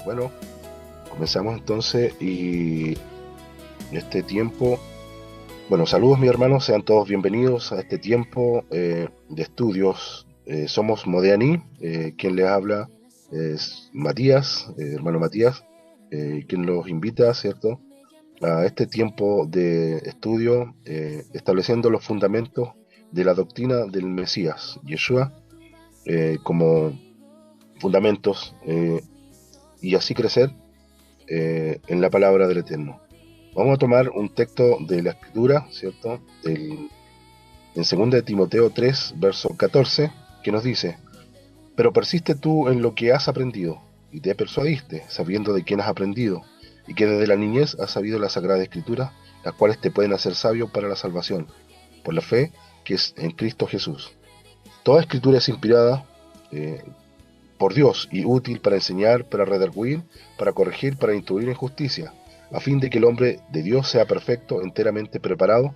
Bueno, comenzamos entonces y en este tiempo, bueno, saludos mis hermanos, sean todos bienvenidos a este tiempo de estudios. Somos Modiani, quien les habla es Matías, hermano Matías, quien los invita, ¿cierto?, a este tiempo de estudio, estableciendo los fundamentos de la doctrina del Mesías, Yeshua, como fundamentos, y así crecer en la palabra del Eterno. Vamos a tomar un texto de la Escritura, ¿cierto? En 2 de Timoteo 3, verso 14, que nos dice: Pero persiste tú en lo que has aprendido, y te persuadiste, sabiendo de quién has aprendido, y que desde la niñez has sabido la Sagrada Escritura, las cuales te pueden hacer sabio para la salvación, por la fe que es en Cristo Jesús. Toda Escritura es inspirada por Dios y útil para enseñar, para redarguir, para corregir, para instruir en justicia, a fin de que el hombre de Dios sea perfecto, enteramente preparado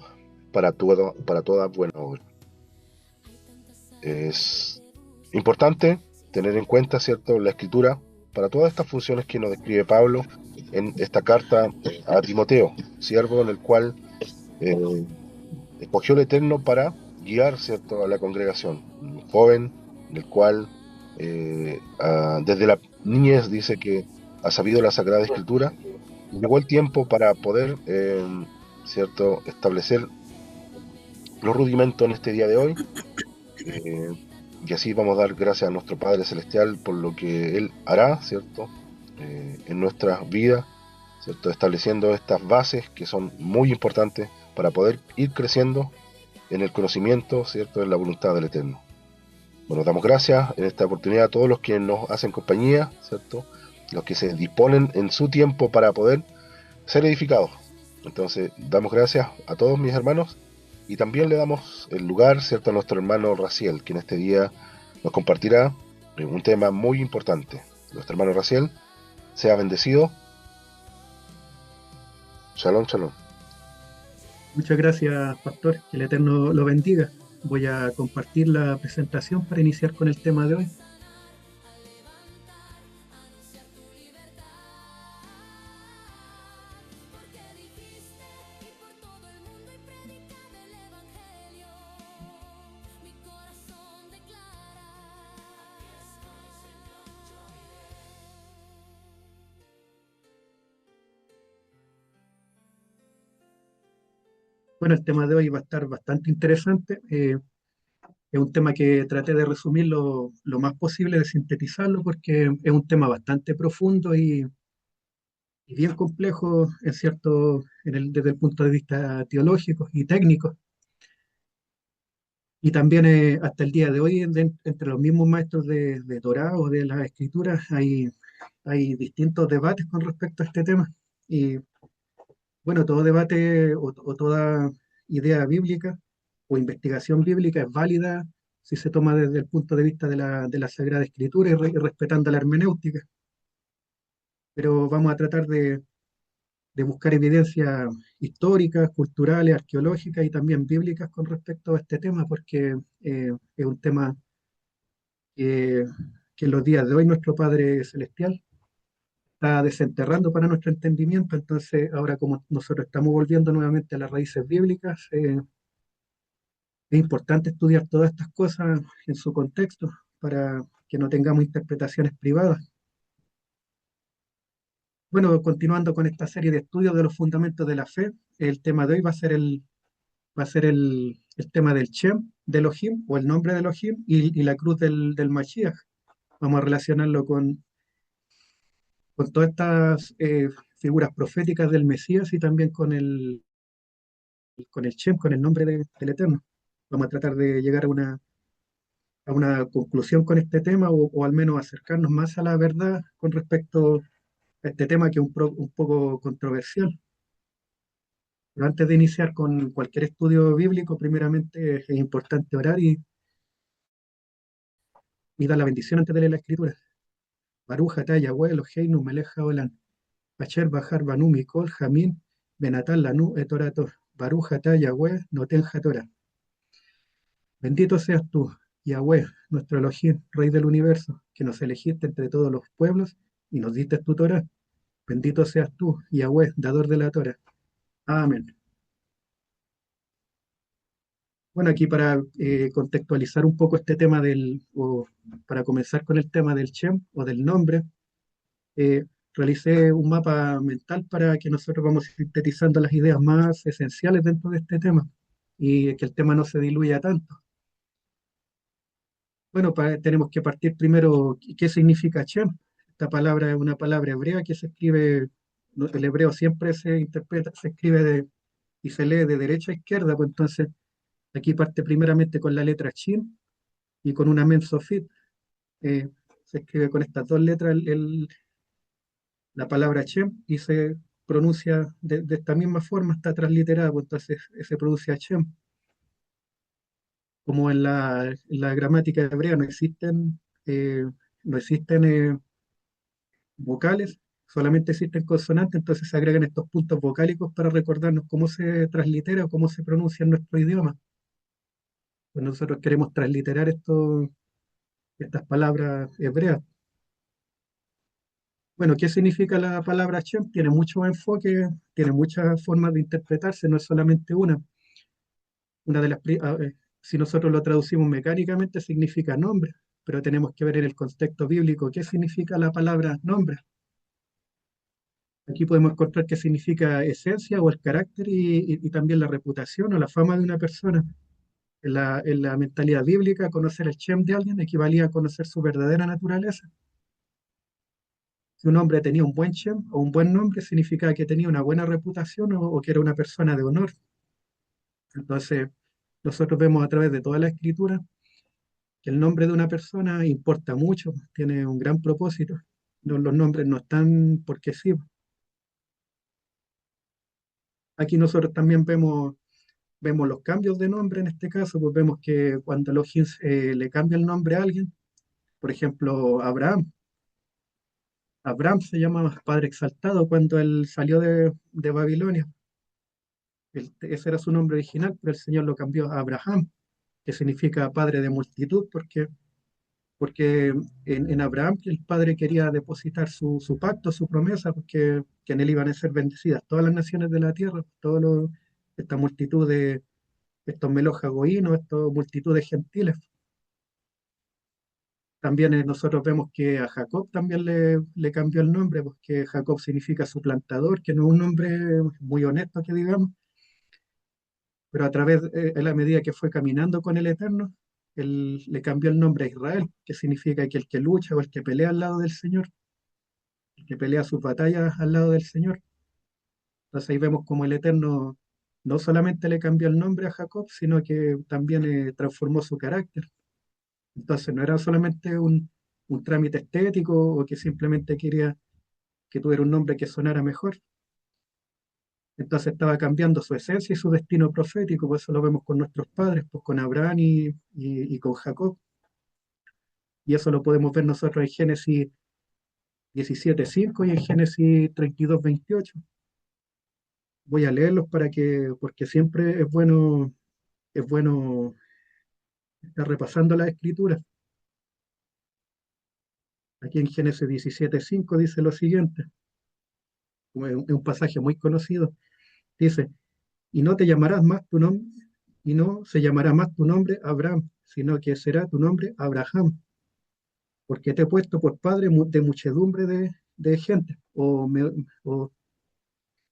para toda buena obra. Es importante tener en cuenta, ¿cierto?, la escritura para todas estas funciones que nos describe Pablo en esta carta a Timoteo, siervo en el cual eh, escogió el Eterno para guiar, ¿cierto?, a la congregación. Un joven en el cual desde la niñez dice que ha sabido la Sagrada Escritura. Llegó el tiempo para poder, ¿cierto?, establecer los rudimentos en este día de hoy. eh, y así vamos a dar gracias a nuestro Padre Celestial por lo que Él hará, ¿cierto?, en nuestras vidas, ¿cierto?, estableciendo estas bases que son muy importantes para poder ir creciendo en el conocimiento, ¿cierto?, en la voluntad del Eterno. Bueno, damos gracias en esta oportunidad a todos los que nos hacen compañía, ¿cierto?, los que se disponen en su tiempo para poder ser edificados. Entonces, damos gracias a todos mis hermanos y también le damos el lugar, ¿cierto?, a nuestro hermano Raciel, que en este día nos compartirá un tema muy importante. Nuestro hermano Raciel, sea bendecido. Shalom, shalom. Muchas gracias, Pastor. Que el Eterno lo bendiga. Voy a compartir la presentación para iniciar con el tema de hoy. Bueno, el tema de hoy va a estar bastante interesante. Es un tema que traté de resumir lo más posible, de sintetizarlo, porque es un tema bastante profundo y bien complejo, es cierto, desde el punto de vista teológico y técnico. Y también hasta el día de hoy, entre los mismos maestros de Torá o de las Escrituras, hay distintos debates con respecto a este tema. Y bueno, todo debate o toda idea bíblica o investigación bíblica es válida si se toma desde el punto de vista de la Sagrada Escritura y respetando la hermenéutica. Pero vamos a tratar de buscar evidencias históricas, culturales, arqueológicas y también bíblicas con respecto a este tema, porque es un tema que, que en los días de hoy nuestro Padre Celestial está desenterrando para nuestro entendimiento. Entonces, ahora como nosotros estamos volviendo nuevamente a las raíces bíblicas, es importante estudiar todas estas cosas en su contexto para que no tengamos interpretaciones privadas. Bueno, continuando con esta serie de estudios de los fundamentos de la fe, el tema de hoy va a ser el tema del Shem, de Elohim, o el nombre de Elohim, y la cruz del Mashiach. Vamos a relacionarlo con todas estas figuras proféticas del Mesías y también con el Shem, con el nombre del Eterno. Vamos a tratar de llegar a una conclusión con este tema o al menos acercarnos más a la verdad con respecto a este tema que es un poco controversial. Pero antes de iniciar con cualquier estudio bíblico, primeramente es importante orar y dar la bendición antes de leer la escritura. Baruch atah Yahweh Eloheinu melech haolam, asher bahar banu mikol jamin benatal lanu etorator. Baruch atah Yahweh noten hatorah. Bendito seas tú, Yahweh, nuestro Elohim, Rey del universo, que nos elegiste entre todos los pueblos y nos diste tu Torah. Bendito seas tú, Yahweh, dador de la Torah. Amén. Bueno, aquí para contextualizar un poco este tema o para comenzar con el tema del Shem o del nombre, eh, realicé un mapa mental para que nosotros vamos sintetizando las ideas más esenciales dentro de este tema y que el tema no se diluya tanto. Bueno, tenemos que partir primero, ¿qué significa Shem? Esta palabra es una palabra hebrea que se escribe, el hebreo siempre se interpreta, se escribe y se lee de derecha a izquierda, pues entonces aquí parte primeramente con la letra Shin y con una Men Sofit. eh, Se escribe con estas dos letras la palabra Shem y se pronuncia de esta misma forma, está transliterada, pues entonces se produce Hashem. Como en la gramática hebrea eh, no existen vocales, solamente existen consonantes, entonces se agregan estos puntos vocálicos para recordarnos cómo se translitera o cómo se pronuncia en nuestro idioma. Pues nosotros queremos transliterar estas palabras hebreas. Bueno, ¿qué significa la palabra Shem? Tiene muchos enfoques, tiene muchas formas de interpretarse, no es solamente una. Si nosotros lo traducimos mecánicamente, significa nombre, pero tenemos que ver en el contexto bíblico qué significa la palabra nombre. Aquí podemos encontrar qué significa esencia o el carácter y también la reputación o la fama de una persona. En la mentalidad bíblica, conocer el Shem de alguien equivalía a conocer su verdadera naturaleza. Si un hombre tenía un buen Shem o un buen nombre, significaba que tenía una buena reputación o que era una persona de honor. Entonces, nosotros vemos a través de toda la escritura que el nombre de una persona importa mucho, tiene un gran propósito. Los nombres no están porque sí. Aquí nosotros también vemos los cambios de nombre en este caso, pues vemos que cuando Elohim le cambia el nombre a alguien, por ejemplo, Abraham se llama Padre Exaltado cuando él salió de Babilonia. Ese era su nombre original, pero el Señor lo cambió a Abraham, que significa Padre de multitud, porque en Abraham el Padre quería depositar su pacto, su promesa, porque que en él iban a ser bendecidas todas las naciones de la tierra, esta multitud de estos melojagoínos, esta multitud de gentiles. También nosotros vemos que a Jacob también le cambió el nombre, porque Jacob significa suplantador, que no es un nombre muy honesto que digamos, pero a la medida que fue caminando con el Eterno, él le cambió el nombre a Israel, que significa que el que lucha o el que pelea al lado del Señor, el que pelea sus batallas al lado del Señor. Entonces ahí vemos como el Eterno no solamente le cambió el nombre a Jacob, sino que también transformó su carácter. Entonces no era solamente un trámite estético o que simplemente quería que tuviera un nombre que sonara mejor. Entonces estaba cambiando su esencia y su destino profético, por eso lo vemos con nuestros padres, pues con Abraham y con Jacob. Y eso lo podemos ver nosotros en Génesis 17:5 y en Génesis 32:28. Voy a leerlos porque siempre es bueno estar repasando las escrituras. Aquí en Génesis 17:5 dice lo siguiente, como es un pasaje muy conocido. Dice, y no te llamarás más tu nombre, y no se llamará más tu nombre Abraham, sino que será tu nombre Abraham, porque te he puesto por padre de muchedumbre de gente, o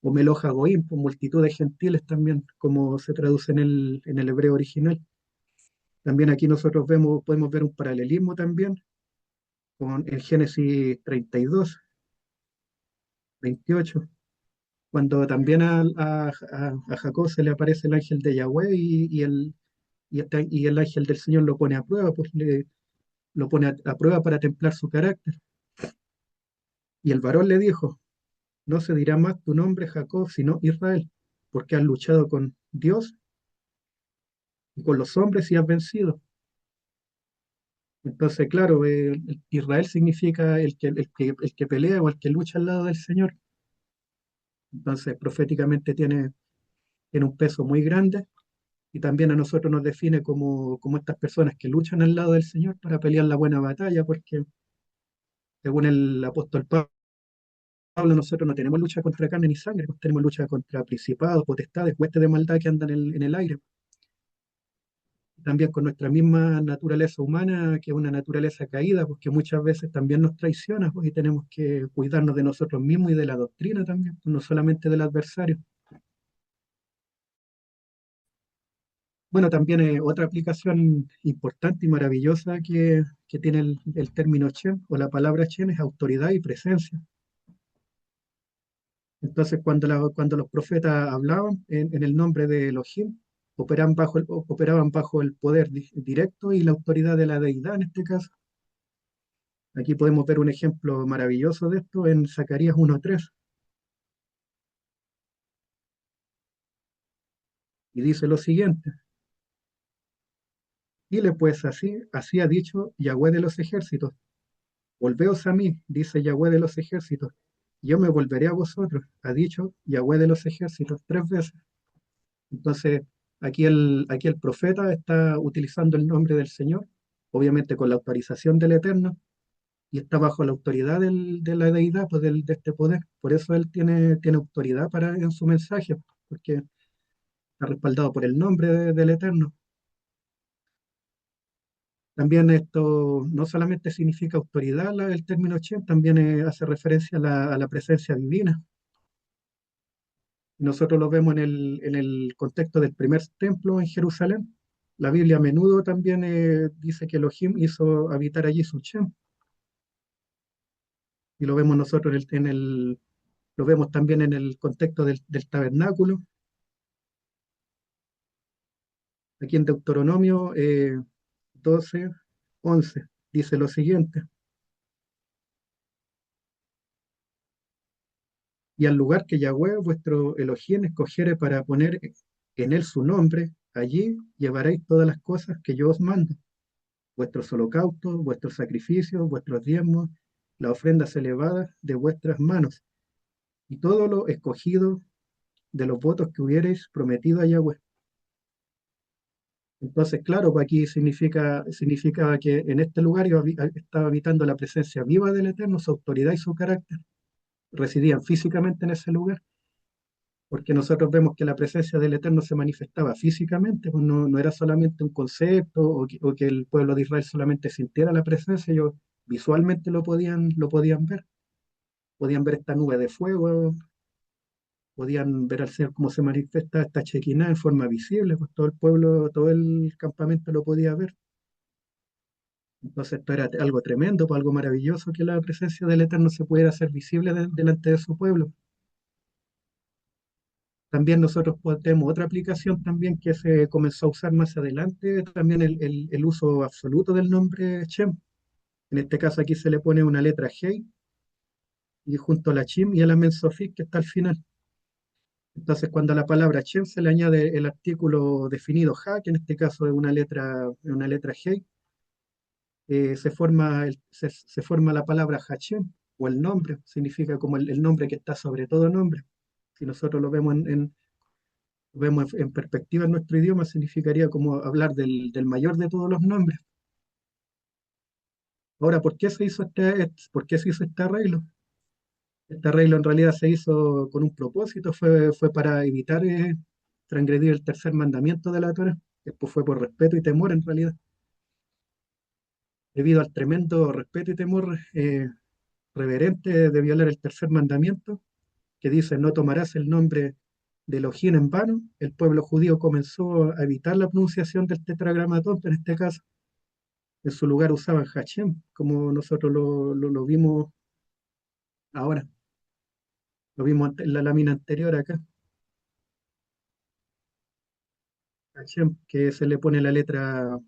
Meloja Goim, por multitud de gentiles también, como se traduce en el hebreo original. También aquí nosotros podemos ver un paralelismo también con el Génesis 32:28, cuando también a Jacob se le aparece el ángel de Yahweh y el ángel del Señor lo pone a prueba, pues lo pone a prueba para templar su carácter. Y el varón le dijo, no se dirá más tu nombre Jacob, sino Israel, porque has luchado con Dios y con los hombres y has vencido. Entonces, claro, Israel significa el que pelea o el que lucha al lado del Señor. Entonces, proféticamente tiene un peso muy grande y también a nosotros nos define como estas personas que luchan al lado del Señor para pelear la buena batalla, porque Según el apóstol Pablo, nosotros no tenemos lucha contra carne ni sangre, pues tenemos lucha contra principados, potestades, huestes de maldad que andan en el aire. También con nuestra misma naturaleza humana, que es una naturaleza caída, porque muchas veces también nos traiciona, pues, y tenemos que cuidarnos de nosotros mismos y de la doctrina también, pues, no solamente del adversario. Bueno, también otra aplicación importante y maravillosa que tiene el término Shem o la palabra Shem es autoridad y presencia. Entonces, cuando los profetas hablaban en el nombre de Elohim, operaban bajo el poder directo y la autoridad de la deidad en este caso. Aquí podemos ver un ejemplo maravilloso de esto en Zacarías 1:3, y dice lo siguiente: Dile pues así ha dicho Yahweh de los ejércitos, volveos a mí, dice Yahweh de los ejércitos, yo me volveré a vosotros, ha dicho Yahweh de los ejércitos 3 veces. Entonces, aquí el profeta está utilizando el nombre del Señor, obviamente con la autorización del Eterno, y está bajo la autoridad de la deidad, pues de este poder. Por eso él tiene autoridad en su mensaje, porque está respaldado por el nombre del Eterno. También esto no solamente significa autoridad el término Shem, también hace referencia a la presencia divina. Nosotros lo vemos en el contexto del primer templo en Jerusalén. La Biblia a menudo también dice que Elohim hizo habitar allí su Shem. Y lo vemos nosotros lo vemos también en el contexto del tabernáculo. Aquí en Deuteronomio 12:11 dice lo siguiente: Y al lugar que Yahweh vuestro Elohim escogiere para poner en él su nombre, allí llevaréis todas las cosas que yo os mando, vuestros holocaustos, vuestros sacrificios, vuestros diezmos, las ofrendas elevadas de vuestras manos, y todo lo escogido de los votos que hubierais prometido a Yahweh. Entonces, claro, pues aquí significaba que en este lugar estaba habitando la presencia viva del Eterno, su autoridad y su carácter. Residían físicamente en ese lugar, porque nosotros vemos que la presencia del Eterno se manifestaba físicamente, pues no era solamente un concepto o que el pueblo de Israel solamente sintiera la presencia, ellos visualmente lo podían ver esta nube de fuego, podían ver al Señor cómo se manifiesta esta Shekinah en forma visible, pues todo el pueblo, todo el campamento lo podía ver. Entonces esto era algo tremendo, pues algo maravilloso que la presencia del Eterno se pudiera hacer visible delante de su pueblo. También nosotros tenemos otra aplicación también que se comenzó a usar más adelante, también el uso absoluto del nombre Shem. En este caso aquí se le pone una letra Hei y junto a la Shim y a la Mensofit que está al final. Entonces cuando a la palabra Shem se le añade el artículo definido Ha, que en este caso es una letra Hei, se forma la palabra Hashem o el nombre, significa como el nombre que está sobre todo nombre. Si nosotros lo vemos lo vemos en perspectiva en nuestro idioma, significaría como hablar del mayor de todos los nombres. Ahora, ¿por qué se hizo este arreglo? Este arreglo en realidad se hizo con un propósito, fue para evitar transgredir el tercer mandamiento de la Torá. Después fue por respeto y temor en realidad. Debido al tremendo respeto y temor reverente de violar el tercer mandamiento, que dice: no tomarás el nombre de Elohim en vano, el pueblo judío comenzó a evitar la pronunciación del tetragramatón, en este caso. En su lugar usaban Hashem, como nosotros lo vimos ahora, lo vimos en la lámina anterior acá. Hashem, que se le pone la letra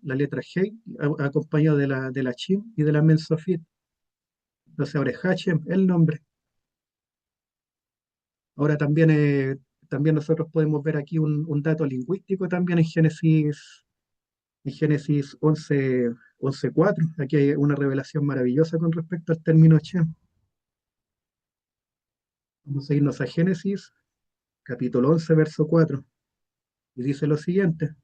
Hei, acompañado de la Shin y de la Mensofit. Entonces ahora es Hashem, el nombre. Ahora también nosotros podemos ver aquí un dato lingüístico también en Génesis 11:4. Aquí hay una revelación maravillosa con respecto al término Shem. Vamos a irnos a Génesis, capítulo 11, verso 4. Y dice lo siguiente: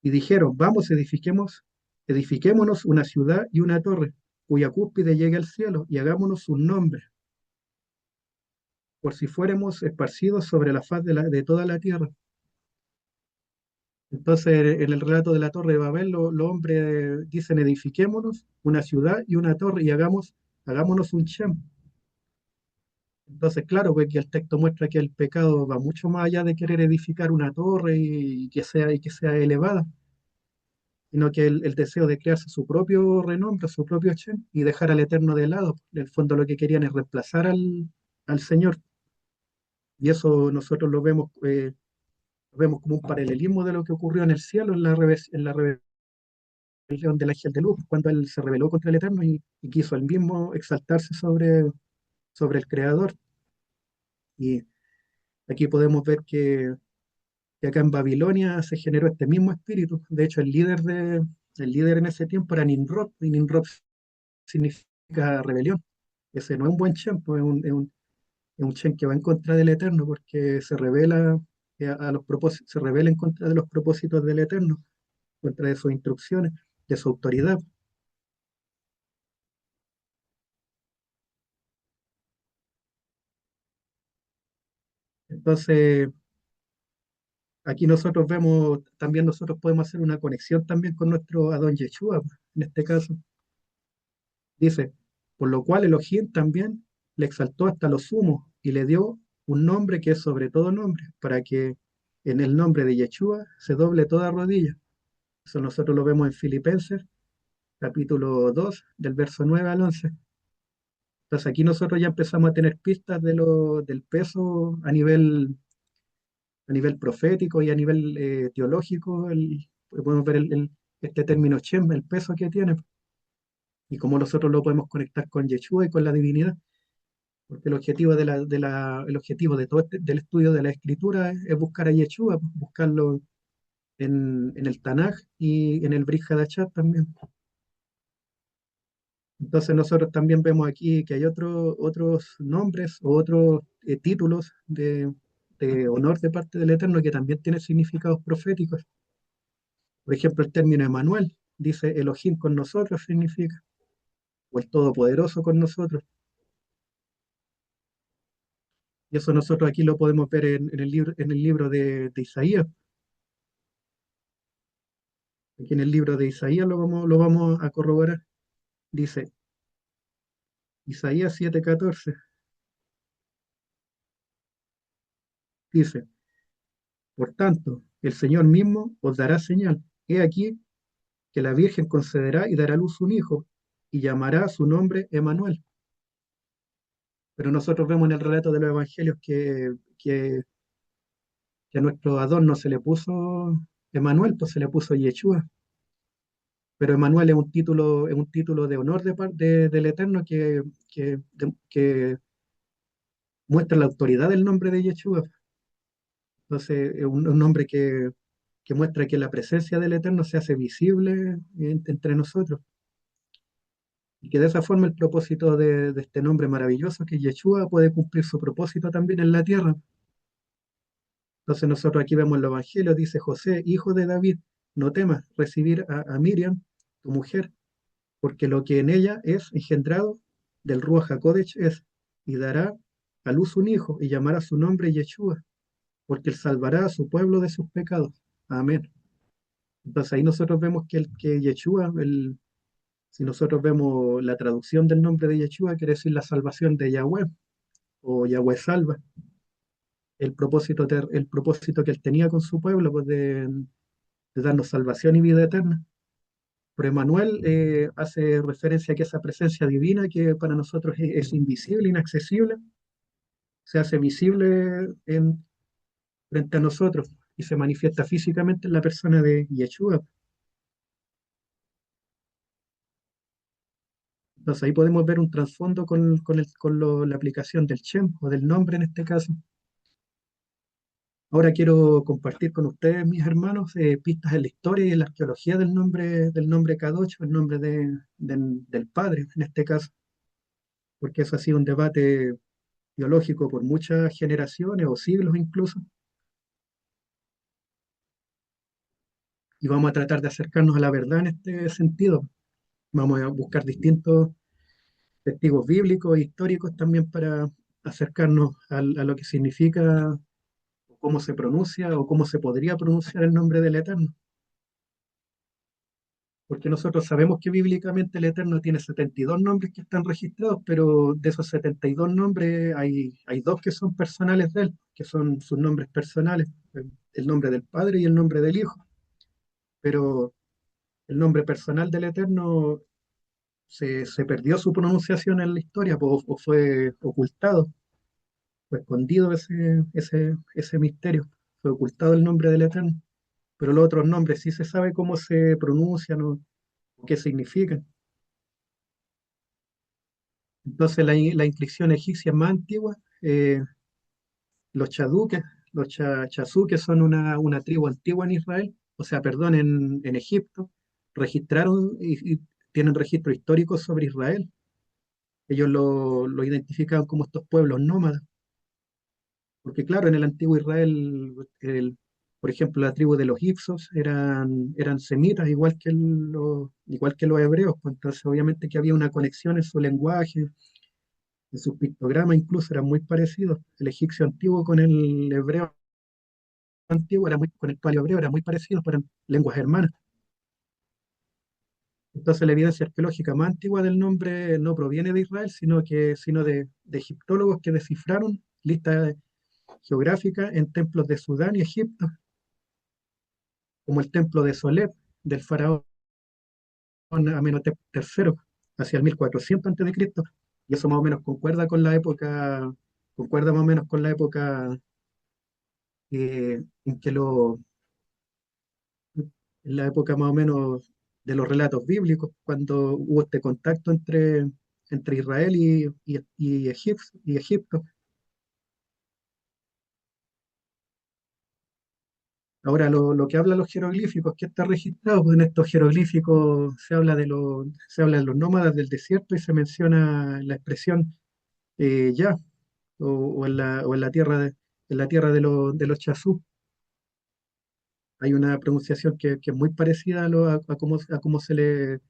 y dijeron, vamos, edifiquémonos una ciudad y una torre, cuya cúspide llegue al cielo, y hagámonos un nombre, por si fuéramos esparcidos sobre la faz de toda la tierra. Entonces, en el relato de la Torre de Babel, los hombres dicen: edifiquémonos una ciudad y una torre y hagámonos un Shem. Entonces, claro, pues que el texto muestra que el pecado va mucho más allá de querer edificar una torre y que sea elevada, sino que el deseo de crearse su propio renombre, su propio Shem, y dejar al Eterno de lado. En el fondo lo que querían es reemplazar al Señor. Y eso nosotros lo vemos como un paralelismo de lo que ocurrió en el cielo, en la rebelión del ángel de luz, cuando él se rebeló contra el Eterno y quiso él mismo exaltarse sobre el Creador. Y aquí podemos ver que acá en Babilonia se generó este mismo espíritu. De hecho, el líder en ese tiempo era Nimrod, y Nimrod significa rebelión. Ese no es un buen Shem, pues es un Shem que va en contra del Eterno, porque se revela a los propósitos, se revela en contra de los propósitos del Eterno, contra de sus instrucciones, de su autoridad. Entonces, aquí nosotros vemos, también nosotros podemos hacer una conexión también con nuestro Adón Yeshua, pues, en este caso. Dice: por lo cual Elohim también le exaltó hasta lo sumo y le dio un nombre que es sobre todo nombre, para que en el nombre de Yeshua se doble toda rodilla. Eso nosotros lo vemos en Filipenses, capítulo 2 del verso 9 al 11. Entonces aquí nosotros ya empezamos a tener pistas del peso a nivel profético y a nivel teológico. Podemos ver este término Shem, el peso que tiene, y cómo nosotros lo podemos conectar con Yeshua y con la divinidad. Porque el objetivo el objetivo de del estudio de la escritura es buscar a Yeshua, pues, buscarlo en el Tanaj y en el Brit Hadashah también. Entonces nosotros también vemos aquí que hay otros nombres o otros títulos de honor de parte del Eterno que también tienen significados proféticos. Por ejemplo, el término Emanuel, dice Elohim con nosotros significa, o el Todopoderoso con nosotros. Y eso nosotros aquí lo podemos ver en el libro de Isaías. Aquí en el libro de Isaías lo vamos a corroborar. Dice Isaías 7:14, dice: por tanto, el Señor mismo os dará señal. He aquí que la Virgen concederá y dará a luz un hijo, y llamará su nombre Emanuel. Pero nosotros vemos en el relato de los evangelios que a nuestro Adón no se le puso Emanuel, pues se le puso Yeshua. Pero Emanuel es un título de honor del Eterno que muestra la autoridad del nombre de Yeshua. Entonces, es un nombre que muestra que la presencia del Eterno se hace visible entre nosotros. Y que de esa forma el propósito de este nombre maravilloso, que es Yeshua, puede cumplir su propósito también en la tierra. Entonces nosotros aquí vemos el Evangelio, dice: José, hijo de David, no temas recibir a Miriam, tu mujer, porque lo que en ella es engendrado del Ruach HaKodesh es, y dará a luz un hijo, y llamará su nombre Yeshua, porque él salvará a su pueblo de sus pecados. Amén. Entonces ahí nosotros vemos que Yeshua, si nosotros vemos la traducción del nombre de Yeshua, quiere decir la salvación de Yahweh, o Yahweh salva. El propósito que él tenía con su pueblo, pues de darnos salvación y vida eterna. Pero Emmanuel hace referencia a que esa presencia divina, que para nosotros es invisible, inaccesible, se hace visible frente a nosotros y se manifiesta físicamente en la persona de Yeshua. Entonces ahí podemos ver un trasfondo la aplicación del Shem o del nombre en este caso. Ahora quiero compartir con ustedes, mis hermanos, pistas en la historia y en la arqueología del nombre Kadosh, el nombre del Padre en este caso, porque eso ha sido un debate teológico por muchas generaciones o siglos incluso, y vamos a tratar de acercarnos a la verdad en este sentido. Vamos a buscar distintos testigos bíblicos e históricos también para acercarnos a lo que significa, o cómo se pronuncia o cómo se podría pronunciar el nombre del Eterno. Porque nosotros sabemos que bíblicamente el Eterno tiene 72 nombres que están registrados, pero de esos 72 nombres hay dos que son personales de él, que son sus nombres personales, el nombre del Padre y el nombre del Hijo. Pero el nombre personal del Eterno se perdió su pronunciación en la historia, o fue ocultado, fue escondido ese misterio, fue ocultado el nombre del Eterno. Pero los otros nombres sí se sabe cómo se pronuncian o qué significan. Entonces la inscripción egipcia más antigua, los chaduques, chazuques son una tribu antigua en Israel, o sea, perdón, en Egipto, registraron y tienen registro histórico sobre Israel. Ellos lo identificaban como estos pueblos nómadas, porque claro, en el antiguo Israel, por ejemplo, la tribu de los Hicsos eran semitas, igual que los hebreos, pues entonces obviamente que había una conexión en su lenguaje, en sus pictogramas incluso eran muy parecidos. El egipcio antiguo con el hebreo antiguo con el paleo hebreo era muy parecido, eran lenguas hermanas. Entonces la evidencia arqueológica más antigua del nombre no proviene de Israel, sino de egiptólogos que descifraron listas geográficas en templos de Sudán y Egipto, como el templo de Soleb del faraón Amenhotep III, hacia el 1400 a.C. Y eso más o menos concuerda más o menos con la época en que en la época más o menos de los relatos bíblicos, cuando hubo este contacto entre Israel y Egipto. Ahora, lo que hablan los jeroglíficos, ¿qué está registrado? Pues en estos jeroglíficos se habla de los nómadas del desierto y se menciona la expresión ya, o en la tierra de los chazú. Hay una pronunciación que es muy parecida a cómo se le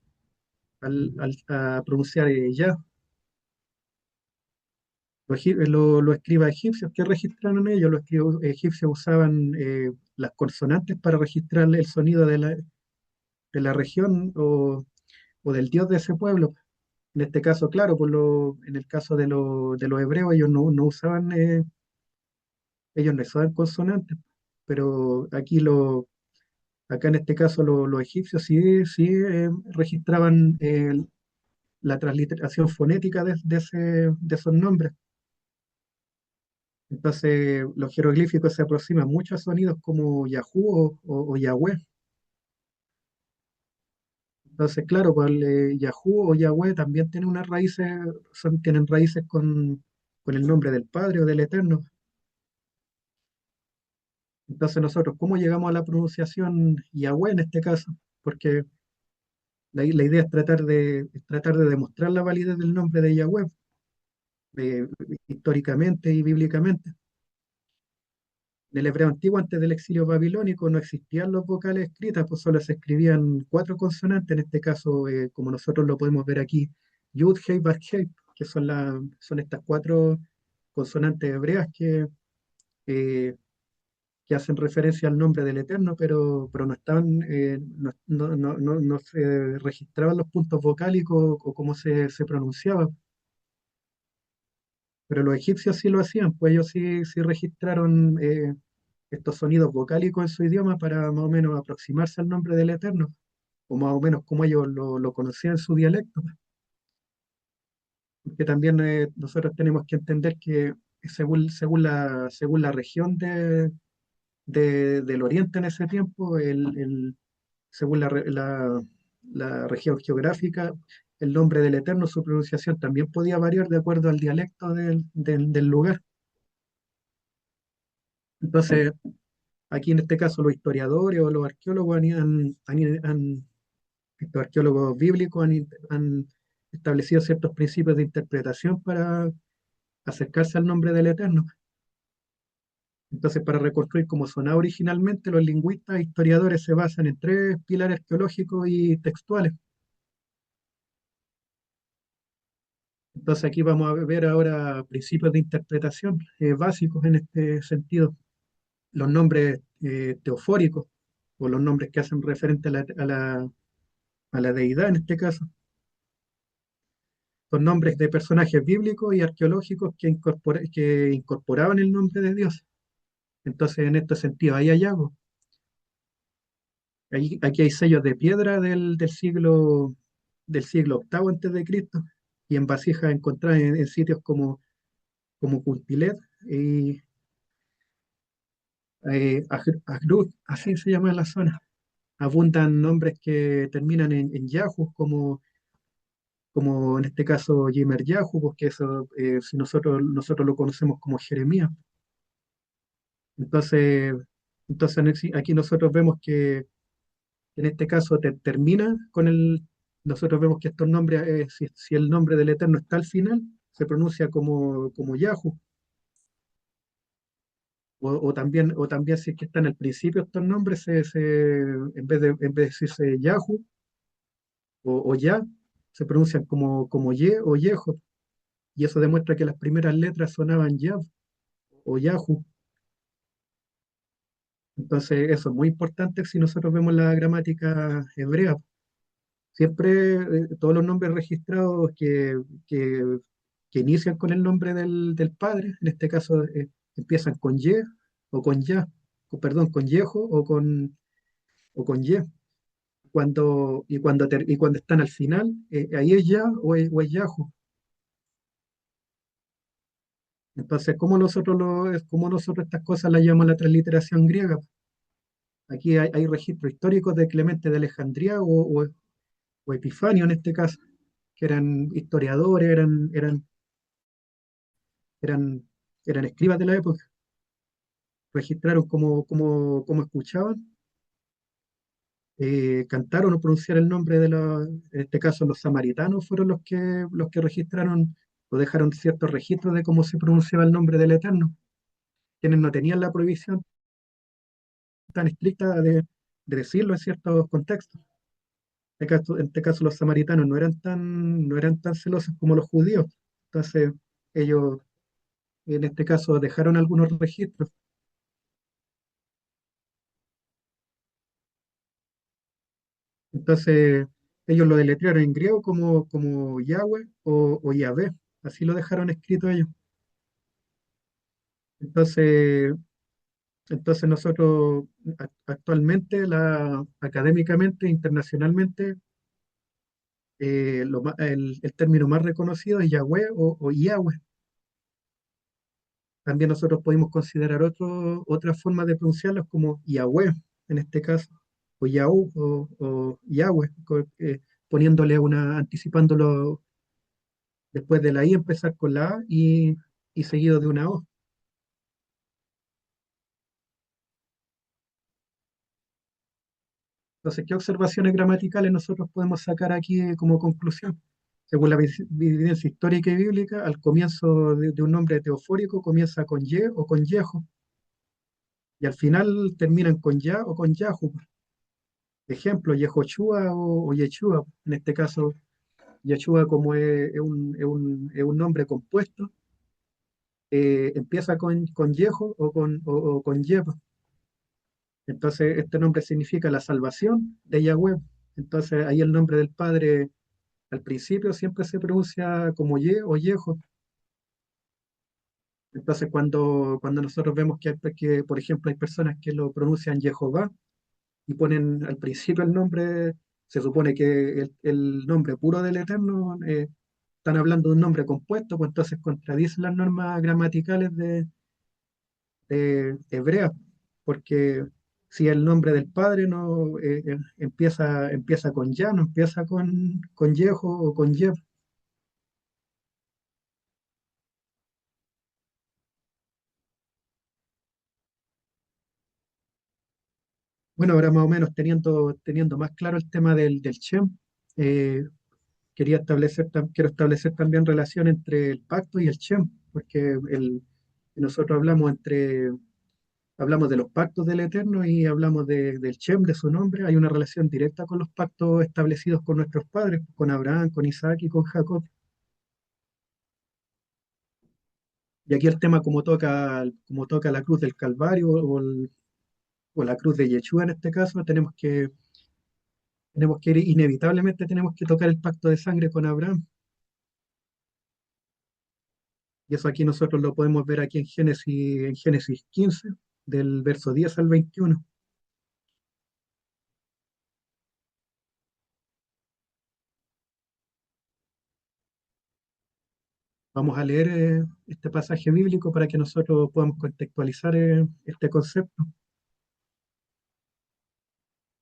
a pronunciar ya. Los escribas egipcios que registraron ellos, los escribas egipcios usaban las consonantes para registrar el sonido de la región o del dios de ese pueblo. En este caso, claro, en el caso de los hebreos, ellos no usaban consonantes, pero acá en este caso los egipcios sí registraban la transliteración fonética de esos nombres. Entonces, los jeroglíficos se aproximan mucho a sonidos como Yahoo o Yahweh. Entonces, claro, pues el Yahoo o Yahweh también tienen unas raíces, tienen raíces con el nombre del Padre o del Eterno. Entonces, nosotros, ¿cómo llegamos a la pronunciación Yahweh en este caso? Porque la idea es tratar de demostrar la validez del nombre de Yahweh, eh, históricamente y bíblicamente. En el hebreo antiguo, antes del exilio babilónico, no existían los vocales escritas, pues solo se escribían cuatro consonantes, en este caso, como nosotros lo podemos ver aquí, Yud, Hei, Vav, Hei, que son estas cuatro consonantes hebreas eh, que hacen referencia al nombre del Eterno, pero no estaban, no se registraban los puntos vocálicos o cómo se pronunciaba. Pero los egipcios sí lo hacían, pues ellos sí registraron estos sonidos vocálicos en su idioma para más o menos aproximarse al nombre del Eterno, o más o menos como ellos lo conocían en su dialecto. Porque también nosotros tenemos que entender que según la región del Oriente en ese tiempo, según la región geográfica, el nombre del Eterno, su pronunciación también podía variar de acuerdo al dialecto del lugar. Entonces, aquí en este caso los historiadores o los arqueólogos estos arqueólogos bíblicos han establecido ciertos principios de interpretación para acercarse al nombre del Eterno. Entonces, para reconstruir cómo sonaba originalmente, los lingüistas e historiadores se basan en tres pilares arqueológicos y textuales. Entonces aquí vamos a ver ahora principios de interpretación básicos en este sentido. Los nombres teofóricos, o los nombres que hacen referente a la deidad en este caso, son nombres de personajes bíblicos y arqueológicos que incorporaban el nombre de Dios. Entonces, en este sentido, ahí hay algo. Aquí hay sellos de piedra del siglo octavo antes de Cristo y en vasijas encontradas en sitios como Culpilet y Agrut, así se llama la zona. Abundan nombres que terminan en Yahu, como en este caso Yimer Yahu, porque eso, si nosotros lo conocemos como Jeremías. Entonces, aquí nosotros vemos que en este caso termina con nosotros vemos que estos nombres, si el nombre del Eterno está al final, se pronuncia como Yahu, o también si es que están al principio estos nombres, en vez de decirse Yahu o Ya, se pronuncian como Ye o Yeho, y eso demuestra que las primeras letras sonaban Yav o Yahu. Entonces, eso es muy importante si nosotros vemos la gramática hebrea. Siempre todos los nombres registrados que, que inician con el nombre del padre, en este caso empiezan con Ye o con Ya, perdón, con Yejo o con Ye. Y cuando están al final, ahí es Ya o es Yahu. Entonces, ¿cómo nosotros estas cosas las llamamos la transliteración griega? Aquí hay registros históricos de Clemente de Alejandría o Epifanio en este caso, que eran historiadores, eran, eran escribas de la época, registraron cómo escuchaban, cantaron o pronunciaron el nombre en este caso los samaritanos fueron los que registraron o dejaron ciertos registros de cómo se pronunciaba el nombre del Eterno, quienes no tenían la prohibición tan estricta de decirlo en ciertos contextos. En este caso los samaritanos no eran tan celosos como los judíos, entonces ellos en este caso dejaron algunos registros. Entonces, ellos lo deletrearon en griego como Yahweh o Yahvé, así lo dejaron escrito ellos. Entonces, entonces nosotros actualmente, académicamente, internacionalmente, el término más reconocido es Yahweh o Yahweh. También nosotros podemos considerar otras formas de pronunciarlos como Yahweh, en este caso, o Yahu o Yahweh, poniéndole anticipándolo después de la I, empezar con la A y seguido de una O. Entonces, ¿qué observaciones gramaticales nosotros podemos sacar aquí como conclusión? Según la evidencia histórica y bíblica, al comienzo de un nombre teofórico comienza con Ye o con Yeho, y al final terminan con Ya o con Yahu. Ejemplo, Yehoshua o Yeshua. En este caso, Yeshua, como es un nombre compuesto, empieza con Yeho o con Yeb. Entonces, este nombre significa la salvación de Yahweh. Entonces, ahí el nombre del Padre al principio siempre se pronuncia como Ye o Yeho. Entonces, cuando nosotros vemos que, por ejemplo, hay personas que lo pronuncian Jehová y ponen al principio el nombre, se supone que el nombre puro del Eterno, están hablando de un nombre compuesto, pues entonces contradicen las normas gramaticales de hebreas, porque si el nombre del Padre no empieza con Ya, no empieza con Yeho o con Yeb. Bueno, ahora más o menos teniendo más claro el tema del Shem, eh, quiero establecer también relación entre el pacto y el Shem, porque nosotros hablamos de los pactos del Eterno y hablamos del Shem, de su nombre. Hay una relación directa con los pactos establecidos con nuestros padres, con Abraham, con Isaac y con Jacob. Y aquí el tema como toca la cruz del Calvario o la cruz de Yeshua en este caso, tenemos que inevitablemente tenemos que tocar el pacto de sangre con Abraham. Y eso aquí nosotros lo podemos ver aquí en Génesis 15, del verso 10 al 21. Vamos a leer este pasaje bíblico para que nosotros podamos contextualizar este concepto.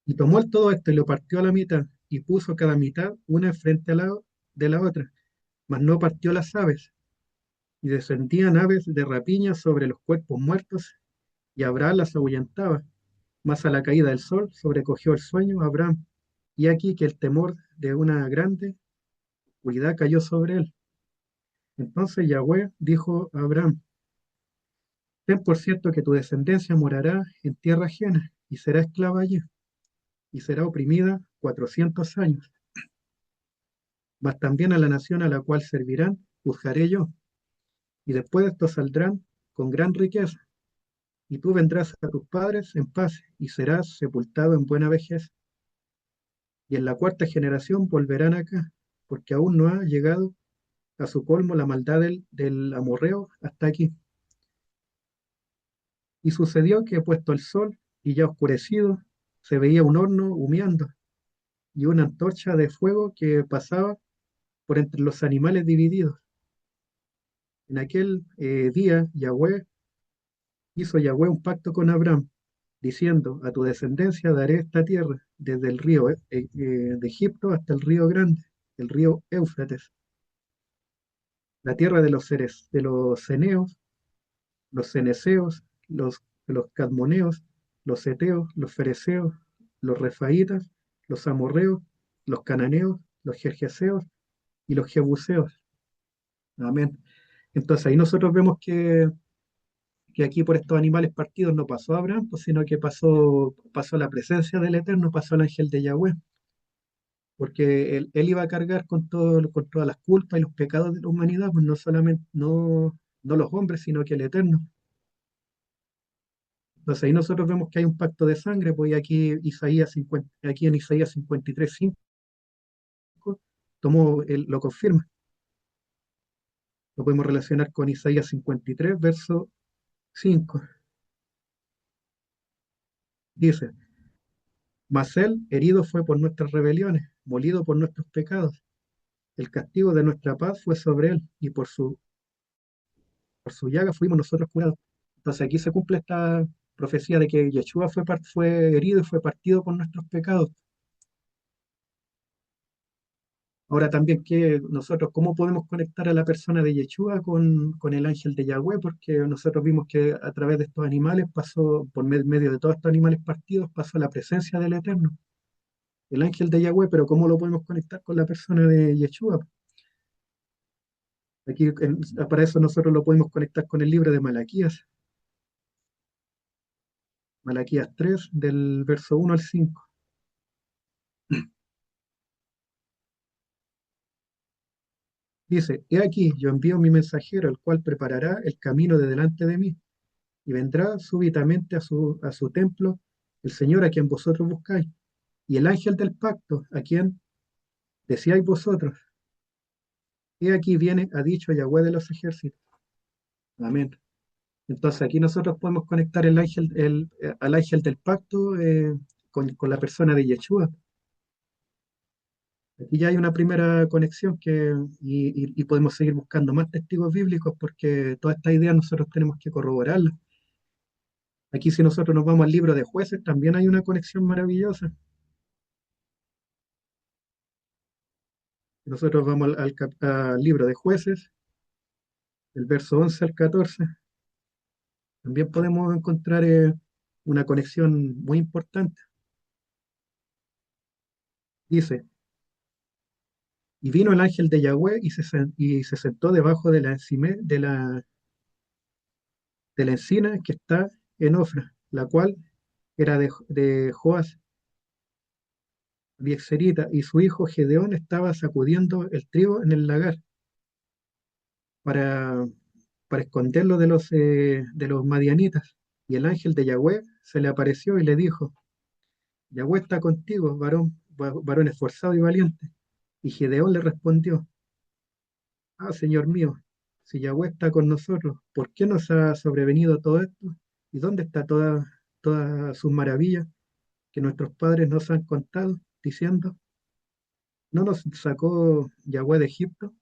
Y tomó el todo esto y lo partió a la mitad, y puso cada mitad una enfrente de la otra, mas no partió las aves, y descendían aves de rapiña sobre los cuerpos muertos, y Abraham las ahuyentaba. Mas a la caída del sol sobrecogió el sueño a Abraham, y aquí que el temor de una grande oscuridad cayó sobre él. Entonces Yahweh dijo a Abraham: ten por cierto que tu descendencia morará en tierra ajena, y será esclava allí, y será oprimida 400 años. Mas también a la nación a la cual servirán, juzgaré yo, y después de esto saldrán con gran riqueza, y tú vendrás a tus padres en paz, y serás sepultado en buena vejez. Y en la cuarta generación volverán acá, porque aún no ha llegado a su colmo la maldad del amorreo hasta aquí. Y sucedió que puesto el sol y ya oscurecido, se veía un horno humeando y una antorcha de fuego que pasaba por entre los animales divididos. En aquel día hizo Yahweh un pacto con Abraham, diciendo: a tu descendencia daré esta tierra, desde el río de Egipto hasta el río grande, el río Éufrates, la tierra de de los ceneos, los ceneseos, los cadmoneos, los seteos, los fereceos, los refaitas, los amorreos, los cananeos, los gergeseos y los jebuseos. Amén. Entonces ahí nosotros vemos que aquí por estos animales partidos no pasó Abraham, pues, sino que pasó la presencia del Eterno, pasó el ángel de Yahweh, porque él iba a cargar con todas las culpas y los pecados de la humanidad, pues no solamente, no los hombres, sino que el Eterno. Entonces ahí nosotros vemos que hay un pacto de sangre, pues y aquí en Isaías 53:5 lo confirma. Lo podemos relacionar con Isaías 53, verso 5. Dice: mas él herido fue por nuestras rebeliones, molido por nuestros pecados. El castigo de nuestra paz fue sobre él, y por su llaga fuimos nosotros curados. Entonces aquí se cumple esta profecía de que Yeshua fue herido y fue partido por nuestros pecados. Ahora también que nosotros, ¿cómo podemos conectar a la persona de Yeshua con el ángel de Yahweh? Porque nosotros vimos que a través de estos animales por medio de todos estos animales partidos, pasó la presencia del Eterno, el ángel de Yahweh, pero ¿cómo lo podemos conectar con la persona de Yeshua? Para eso nosotros lo podemos conectar con el libro de Malaquías, Malaquías 3, del verso 1 al 5. Dice: he aquí, yo envío mi mensajero, el cual preparará el camino de delante de mí, y vendrá súbitamente a su templo el Señor a quien vosotros buscáis, y el ángel del pacto a quien decíais vosotros. He aquí viene, ha dicho Yahweh de los ejércitos. Amén. Entonces aquí nosotros podemos conectar al ángel del pacto con la persona de Yeshua. Aquí ya hay una primera conexión y podemos seguir buscando más testigos bíblicos porque toda esta idea nosotros tenemos que corroborarla. Aquí si nosotros nos vamos al libro de Jueces, también hay una conexión maravillosa. Si nosotros vamos al libro de Jueces, del verso 11 al 14, también podemos encontrar una conexión muy importante. Dice: y vino el ángel de Yahweh y se sentó debajo de la encina que está en Ofra, la cual era de Joás, Biexerita, y su hijo Gedeón estaba sacudiendo el trigo en el lagar para, para esconderlo de los madianitas. Y el ángel de Yahweh se le apareció y le dijo, Yahweh está contigo, varón esforzado y valiente. Y Gedeón le respondió, ah, Señor mío, si Yahweh está con nosotros, ¿por qué nos ha sobrevenido todo esto? ¿Y dónde está todas sus maravillas que nuestros padres nos han contado, diciendo, no nos sacó Yahweh de Egipto?